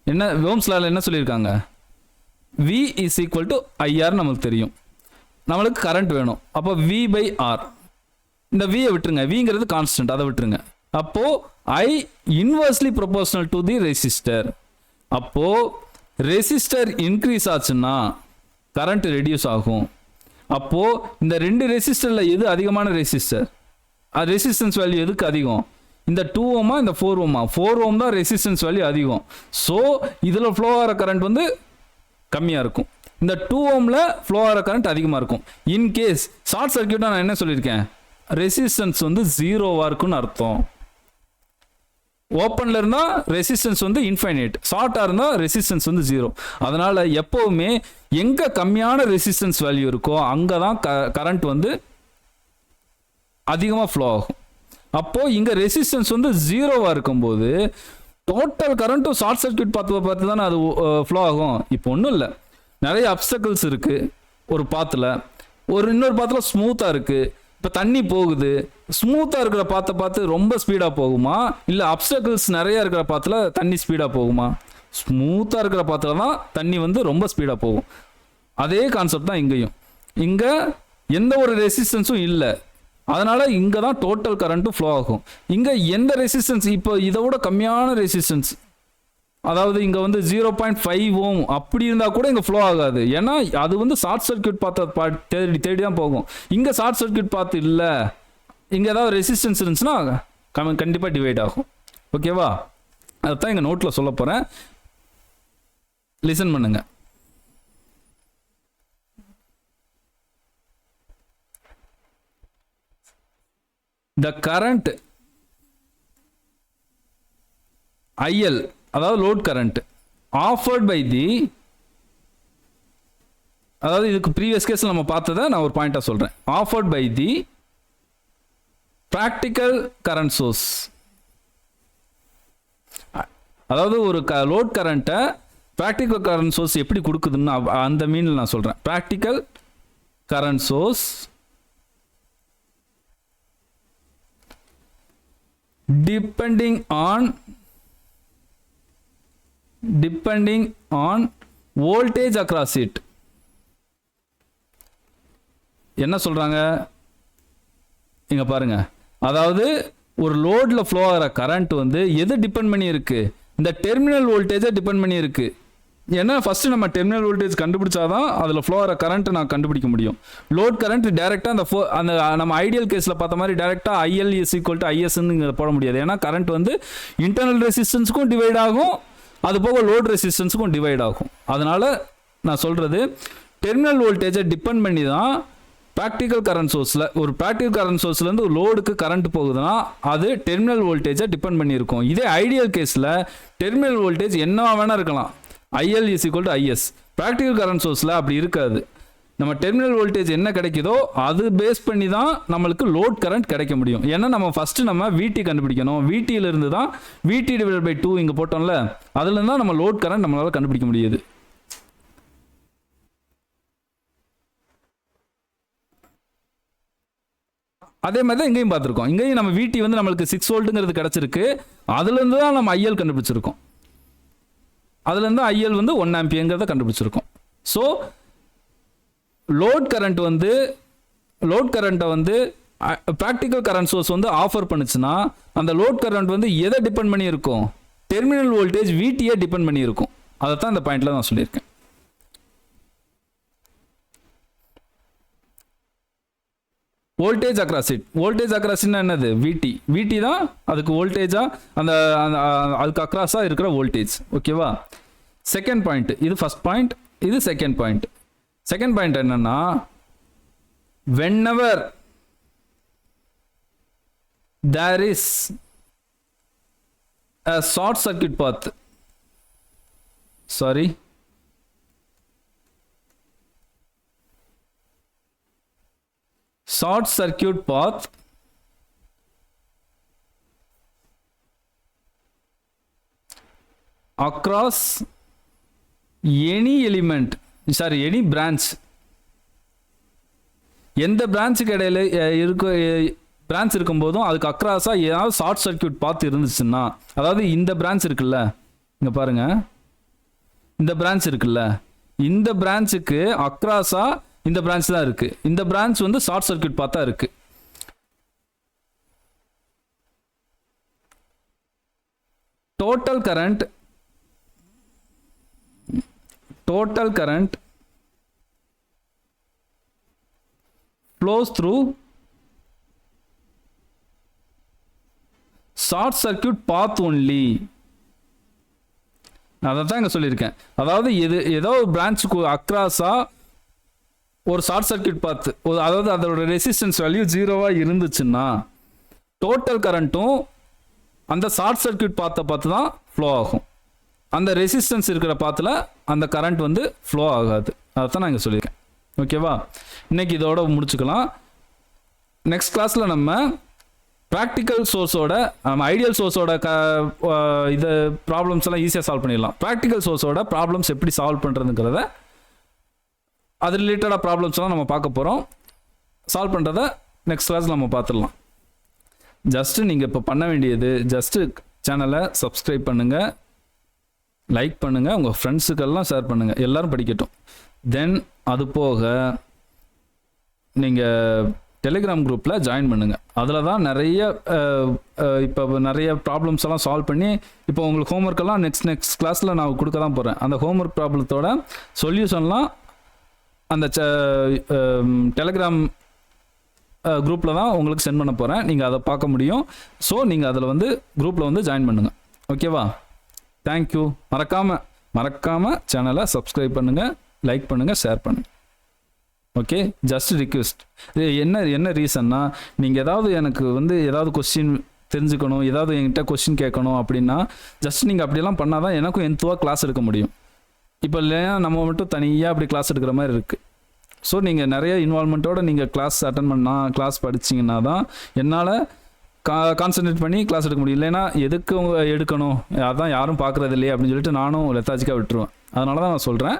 என்ன ஓம்ஸ்லாவில் என்ன சொல்லியிருக்காங்க, V is equal to IR நம்மளுக்கு தெரியும். நம்மளுக்கு கரண்ட் வேணும், அப்போ V/R. இந்த வியை விட்டுருங்க, விங்கிறது கான்ஸ்டன்ட், அதை விட்டுருங்க. அப்போது I inversely proportional to the resistor. அப்போது ரெசிஸ்டர் இன்க்ரீஸ் ஆச்சுன்னா கரண்ட் ரெடியூஸ் ஆகும். அப்போது இந்த 2 ரெசிஸ்டரில் எது அதிகமான ரெசிஸ்டர், ரெசிஸ்டன்ஸ் வேல்யூ எதுக்கு அதிகம்? இந்த 2 ஓமா இந்த 4 ஓமா? 4 ஓம் தான் ரெசிஸ்டன்ஸ் வேல்யூ அதிகம். ஸோ இதில் ஃப்ளோ ஆகிற கரண்ட் வந்து கம்மியாக இருக்கும், இந்த 2 ஓமில் ஃப்ளோ ஆகிற கரண்ட் அதிகமாக இருக்கும். இன்கேஸ் ஷார்ட் சர்க்கியூட்டாக நான் என்ன சொல்லியிருக்கேன், ரெசிஸ்டன்ஸ் வந்து 0வாக இருக்குன்னு அர்த்தம். ஓப்பனில் இருந்தால் ரெசிஸ்டன்ஸ் வந்து இன்ஃபைனைட், ஷார்ட்டாக இருந்தால் ரெசிஸ்டன்ஸ் வந்து 0. அதனால் எப்போவுமே எங்கே கம்மியான ரெசிஸ்டன்ஸ் வேல்யூ இருக்கோ அங்கே தான் கரண்ட் வந்து அதிகமாக ஃப்ளோ ஆகும். அப்போது இங்கே ரெசிஸ்டன்ஸ் வந்து 0வாக இருக்கும்போது டோட்டல் கரண்ட்டும் ஷார்ட் சர்க்கியூட் பார்த்து தானே அது ஃப்ளோ ஆகும். இப்போ ஒன்றும் இல்லை, நிறைய அப்டக்கிள்ஸ் இருக்குது ஒரு பாத்தில், இன்னொரு பாத்தில் ஸ்மூத்தாக இருக்குது. இப்போ தண்ணி போகுது, ஸ்மூத்தாக இருக்கிற பாத்தை பார்த்து ரொம்ப ஸ்பீடாக போகுமா, இல்லை அப்டக்கிள்ஸ் நிறையா இருக்கிற பாத்தில் தண்ணி ஸ்பீடாக போகுமா? ஸ்மூத்தாக இருக்கிற பாத்தில் தான் தண்ணி வந்து ரொம்ப ஸ்பீடாக போகும். அதே கான்செப்ட் தான் இங்கேயும். இங்கே எந்த ஒரு ரெசிஸ்டன்ஸும் இல்லை, அதனால் இங்கே தான் டோட்டல் கரண்ட்டும் ஃப்ளோ ஆகும். இங்கே எந்த ரெசிஸ்டன்ஸ், இப்போ இதை விட கம்மியான ரெசிஸ்டன்ஸ், அதாவது இங்கே வந்து 0.5 ஓம் அப்படி இருந்தால் கூட இங்கே ஃப்ளோ ஆகாது. ஏன்னா அது வந்து ஷார்ட் சர்க்கியூட் பார்த்து தேடி தான் போகும். இங்கே ஷார்ட் சர்க்கியூட் பார்த்து இல்லை, இங்கே ஏதாவது ரெசிஸ்டன்ஸ் இருந்துச்சுன்னா கண்டிப்பாக டிவைட் ஆகும். ஓகேவா? அதுதான் இங்கே நோட்டில் சொல்ல போகிறேன், லிசன் பண்ணுங்க. The current IL, அதாவது load current offered by the, அதாவது இதுக்கு ப்ரீவியஸ் கேஸில் நம்ம பார்த்ததை நான் ஒரு பாயிண்டாக சொல்கிறேன். Offered by the practical current source, அதாவது ஒரு லோட் கரண்ட்டை ப்ராக்டிக்கல் கரண்ட் சோர்ஸ் எப்படி கொடுக்குதுன்னு அந்த மீனில் நான் சொல்கிறேன். Practical current source depending on voltage across it. என்ன சொல்றாங்க இங்க பாருங்க, அதாவது ஒரு லோட்ல ஃப்ளோ ஆகிற கரண்ட் வந்து எது டிபெண்ட் பண்ணி இருக்கு, இந்த டெர்மினல் வோல்டேஜை டிபெண்ட் பண்ணி இருக்கு. ஏன்னா ஃபர்ஸ்ட் நம்ம டெர்மினல் வோல்டேஜ் கண்டுபிடிச்சாதான் அதில் ஃப்ளோ ஆகிற கரண்ட் நான் கண்டுபிடிக்க முடியும். லோட் கரண்ட் டேரெக்டாக அந்த நம்ம ஐடியல் கேஸில் பார்த்த மாதிரி டேரெக்டாக IL இஸ் ஈக்குவல் டு ISன்னு போட முடியாது. ஏன்னா கரண்ட் வந்து இன்டர்னல் ரெசிஸ்டன்ஸுக்கும் டிவைட் ஆகும், அது போக லோட் ரெசிஸ்டன்ஸுக்கும் டிவைட் ஆகும். அதனால நான் சொல்றது டெர்மினல் வோல்டேஜை டிபெண்ட் பண்ணி தான் ப்ராக்டிக்கல் கரண்ட் சோர்ஸில், ஒரு ப்ராக்டிக்கல் கரண்ட் சோர்ஸ்லேருந்து ஒரு லோடுக்கு கரண்ட் போகுதுன்னா அது டெர்மினல் வோல்டேஜை டிபெண்ட் பண்ணியிருக்கும். இதே ஐடியல் கேஸில் டெர்மினல் வோல்டேஜ் என்னவா வேணா இருக்கலாம், IL is equal to IS. Practical current சோர்ஸில் அப்படி இருக்காது. நம்ம டெர்மினல் வோல்டேஜ் என்ன கிடைக்குதோ அது பேஸ் பண்ணி தான் நம்மளுக்கு லோட் கரண்ட் கிடைக்க முடியும். ஏன்னா நம்ம ஃபஸ்ட்டு நம்ம VT கண்டுபிடிக்கணும். VTயிலிருந்து தான் VT டிவைடட் பை 2 இங்கே போட்டோம்ல, அதுலேருந்து தான் நம்ம லோட் கரண்ட் நம்மளால் கண்டுபிடிக்க முடியுது. அதே மாதிரி தான் இங்கேயும் பார்த்துருக்கோம். இங்கேயும் நம்ம VT வந்து நம்மளுக்கு 6 வோல்ட்டுங்கிறது கிடச்சிருக்கு, அதுலேருந்து தான் நம்ம IL கண்டுபிடிச்சிருக்கோம். அதுலேருந்து IL வந்து 1 ஆம்பியர்ங்கிறத கண்டுபிடிச்சிருக்கோம். ஸோ லோட் கரண்ட்டை வந்து ப்ராக்டிக்கல் கரண்ட் சோர்ஸ் வந்து ஆஃபர் பண்ணுச்சுன்னா அந்த லோட் கரண்ட் வந்து எதை டிபெண்ட் பண்ணி இருக்கும், டெர்மினல் வோல்டேஜ் VTயை டிபெண்ட் பண்ணி இருக்கும். அதை தான் இந்த பாயிண்ட்ல நான் சொல்லியிருக்கேன். வோல்டேஜ் அக்ராஸ்னா என்னது, VT தான் அதுக்கு வோல்டேஜா, அந்த அதுக்கு அக்ராஸா இருக்கிற வோல்டேஜ். ஓகேவா? செகண்ட் பாயிண்ட், இது ஃபர்ஸ்ட் பாயிண்ட், இது செகண்ட் பாயிண்ட். செகண்ட் பாயிண்ட் என்னன்னா, whenever there is a short circuit path, short circuit path across any element, any branch. எந்த பிரான்ச்சுக்கு இடையில பிரான்ச் இருக்கும்போதும் அதுக்கு அக்ராஸா ஏதாவது ஷார்ட் சர்க்கியூட் பாத் இருந்துச்சுன்னா, அதாவது இந்த பிரான்ச் இருக்குல்ல, இங்க பாருங்க, இந்த பிரான்ச் இருக்குல்ல, இந்த பிரான்ச்சுக்கு அக்ராஸா இந்த பிரான்ச் தான் இருக்கு. இந்த பிரான்ச் வந்து ஷார்ட் சர்க்கியூட் பார்த்தா இருக்கு. Total current flows through short circuit path only. நான் அதான் இங்க சொல்லியிருக்கேன். அதாவது ஏதோ பிரான்ச்சுக்கு அக்ராஸா ஒரு ஷார்ட் சர்க்கியூட் பாத், அதாவது அதோட ரெசிஸ்டன்ஸ் வேல்யூ 0வா இருந்துச்சுன்னா டோட்டல் கரண்ட்டும் அந்த ஷார்ட் சர்க்கியூட் பாத்தை பார்த்து தான் ஃப்ளோ ஆகும். அந்த ரெசிஸ்டன்ஸ் இருக்கிற பாத்தில் அந்த கரண்ட் வந்து ஃப்ளோ ஆகாது. அதைத்தான் நான் இங்கே சொல்லியிருக்கேன். ஓகேவா? இன்னைக்கு இதோட முடிச்சுக்கலாம். நெக்ஸ்ட் கிளாஸில் நம்ம ப்ராக்டிக்கல் சோர்ஸோட, நம்ம ஐடியல் சோர்ஸோட இது ப்ராப்ளம்ஸ் எல்லாம் ஈஸியாக சால்வ் பண்ணிடலாம். ப்ராக்டிக்கல் சோர்ஸோட ப்ராப்ளம்ஸ் எப்படி சால்வ் பண்ணுறதுங்கிறத, அது ரிலேட்டடாக ப்ராப்ளம்ஸ்லாம் நம்ம பார்க்க போகிறோம். சால்வ் பண்ணுறத நெக்ஸ்ட் கிளாஸில் நம்ம பார்த்துடலாம். ஜஸ்ட்டு நீங்கள் இப்போ பண்ண வேண்டியது, ஜஸ்ட்டு சேனலை சப்ஸ்கிரைப் பண்ணுங்கள், லைக் பண்ணுங்கள், உங்கள் ஃப்ரெண்ட்ஸுக்கெல்லாம் ஷேர் பண்ணுங்கள், எல்லோரும் படிக்கட்டும். தென் அது போக நீங்கள் டெலிகிராம் குரூப்பில் ஜாயின் பண்ணுங்கள். அதில் தான் இப்போ நிறைய ப்ராப்ளம்ஸ் எல்லாம் சால்வ் பண்ணி, இப்போ உங்களுக்கு ஹோம்ஒர்க்கெல்லாம் நெக்ஸ்ட் கிளாஸில் நான் கொடுக்க தான் போகிறேன். அந்த ஹோம்ஒர்க் ப்ராப்ளத்தோட சொல்யூஷன்லாம் அந்த டெலிகிராம் குரூப்பில் தான் உங்களுக்கு சென்ட் பண்ண போகிறேன். நீங்கள் அதை பார்க்க முடியும். ஸோ நீங்கள் அதில் வந்து குரூப்பில் வந்து ஜாயின் பண்ணுங்கள். ஓகேவா? தேங்க்யூ. மறக்காமல் சேனலை சப்ஸ்கிரைப் பண்ணுங்கள், லைக் பண்ணுங்கள், ஷேர் பண்ணுங்கள். Okay, just request. என்ன ரீசன்னா, நீங்கள் ஏதாவது எனக்கு வந்து ஏதாவது கொஸ்டின் தெரிஞ்சுக்கணும், ஏதாவது என்கிட்ட கொஸ்டின் கேட்கணும் அப்படின்னா ஜஸ்ட் நீங்கள் அப்படியெல்லாம் பண்ணால் தான் எனக்கும் எந்தவா கிளாஸ் எடுக்க முடியும். இப்போ இல்லையா நம்ம மட்டும் தனியாக அப்படி கிளாஸ் எடுக்கிற மாதிரி இருக்குது. ஸோ நீங்கள் நிறைய இன்வால்மெண்ட்டோடு நீங்கள் கிளாஸ் அட்டன் பண்ணால், கிளாஸ் படிச்சிங்கன்னா தான் என்னால் கான்சன்ட்ரேட் பண்ணி கிளாஸ் எடுக்க முடியும். இல்லைன்னா எதுக்கு எடுக்கணும், அதான் யாரும் பார்க்குறது இல்லையே அப்படின்னு சொல்லிட்டு நானும் லெத்தாஜிக்காக விட்டுருவேன். அதனால தான் நான் சொல்கிறேன்,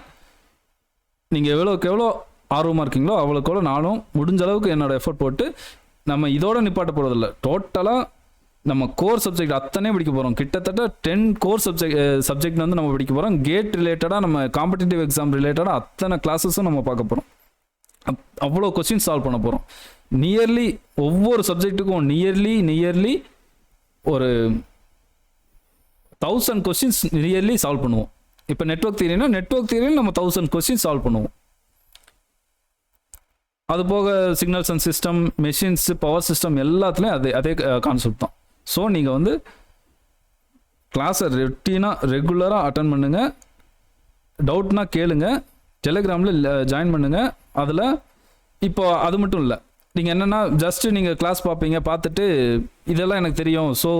நீங்கள் எவ்வளோக்கு எவ்வளோ ஆர்வமாக இருக்கீங்களோ அவ்வளோக்கு நானும் முடிஞ்ச அளவுக்கு என்னோடய எஃபர்ட் போட்டு, நம்ம இதோட நிப்பாட்ட போகிறதில்ல, டோட்டலாக நம்ம கோர் சப்ஜெக்ட் அத்தனை படிக்க போகிறோம். கிட்டத்தட்ட 10 கோர் சப்ஜெக்ட் வந்து நம்ம படிக்க போகிறோம். கேட் ரிலேட்டடாக, நம்ம காம்படிட்டிவ் எக்ஸாம் ரிலேட்டடாக அத்தனை கிளாஸஸும் நம்ம பார்க்க போகிறோம். அவ்வளோ கொஸ்டின் சால்வ் பண்ண போகிறோம். நியர்லி ஒவ்வொரு சப்ஜெக்ட்டுக்கும் நியர்லி ஒரு 1000 கொஸ்டின்ஸ் நியர்லி சால்வ் பண்ணுவோம். இப்போ நெட்வொர்க் தியரியில் நம்ம 1000 கொஸ்டின் சால்வ் பண்ணுவோம். அது போக signals and system, machines, power system எல்லாத்துலேயும் அதே கான்செப்ட் தான். ஸோ நீங்கள் வந்து கிளாஸை ரெகுலராக அட்டன் பண்ணுங்கள். டவுட்னா கேளுங்க, டெலிகிராமில் ஜாயின் பண்ணுங்கள். அதில் இப்போ அது மட்டும் இல்லை, நீங்கள் என்னென்னா ஜஸ்ட்டு நீங்கள் கிளாஸ் பார்ப்பீங்க, பார்த்துட்டு இதெல்லாம் எனக்கு தெரியும், ஸோ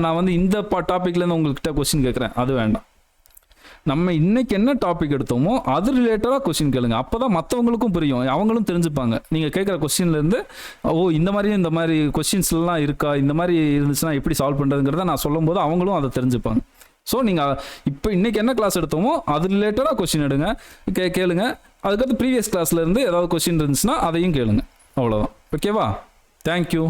நான் வந்து இந்த டாப்பிக்லேருந்து உங்கள்கிட்ட கொஸ்டின் கேட்குறேன், அது வேண்டாம். நம்ம இன்னைக்கு என்ன டாபிக் எடுத்தோமோ அது ரிலேட்டடாக கொஸ்டின் கேளுங்க. அப்போ தான் மற்றவங்களுக்கும் புரியும், அவங்களும் தெரிஞ்சுப்பாங்க. நீங்கள் கேட்குற கொஸ்டின்லேருந்து இந்த மாதிரி கொஸ்டின்ஸ்லாம் இருக்கா, இந்த மாதிரி இருந்துச்சுன்னா எப்படி சால்வ் பண்ணுறதுங்கிறத நான் சொல்லும் போது அவங்களும் அதை தெரிஞ்சுப்பாங்க. ஸோ நீங்கள் இப்போ இன்றைக்கி என்ன கிளாஸ் எடுத்தோமோ அது ரிலேட்டடாக கொஸ்டின் எடுங்க, கேளுங்க. அதுக்கடுத்து ப்ரீவியஸ் கிளாஸ்லேருந்து ஏதாவது கொஸ்டின் இருந்துச்சுன்னா அதையும் கேளுங்க. அவ்வளோதான். ஓகேவா? தேங்க்யூ.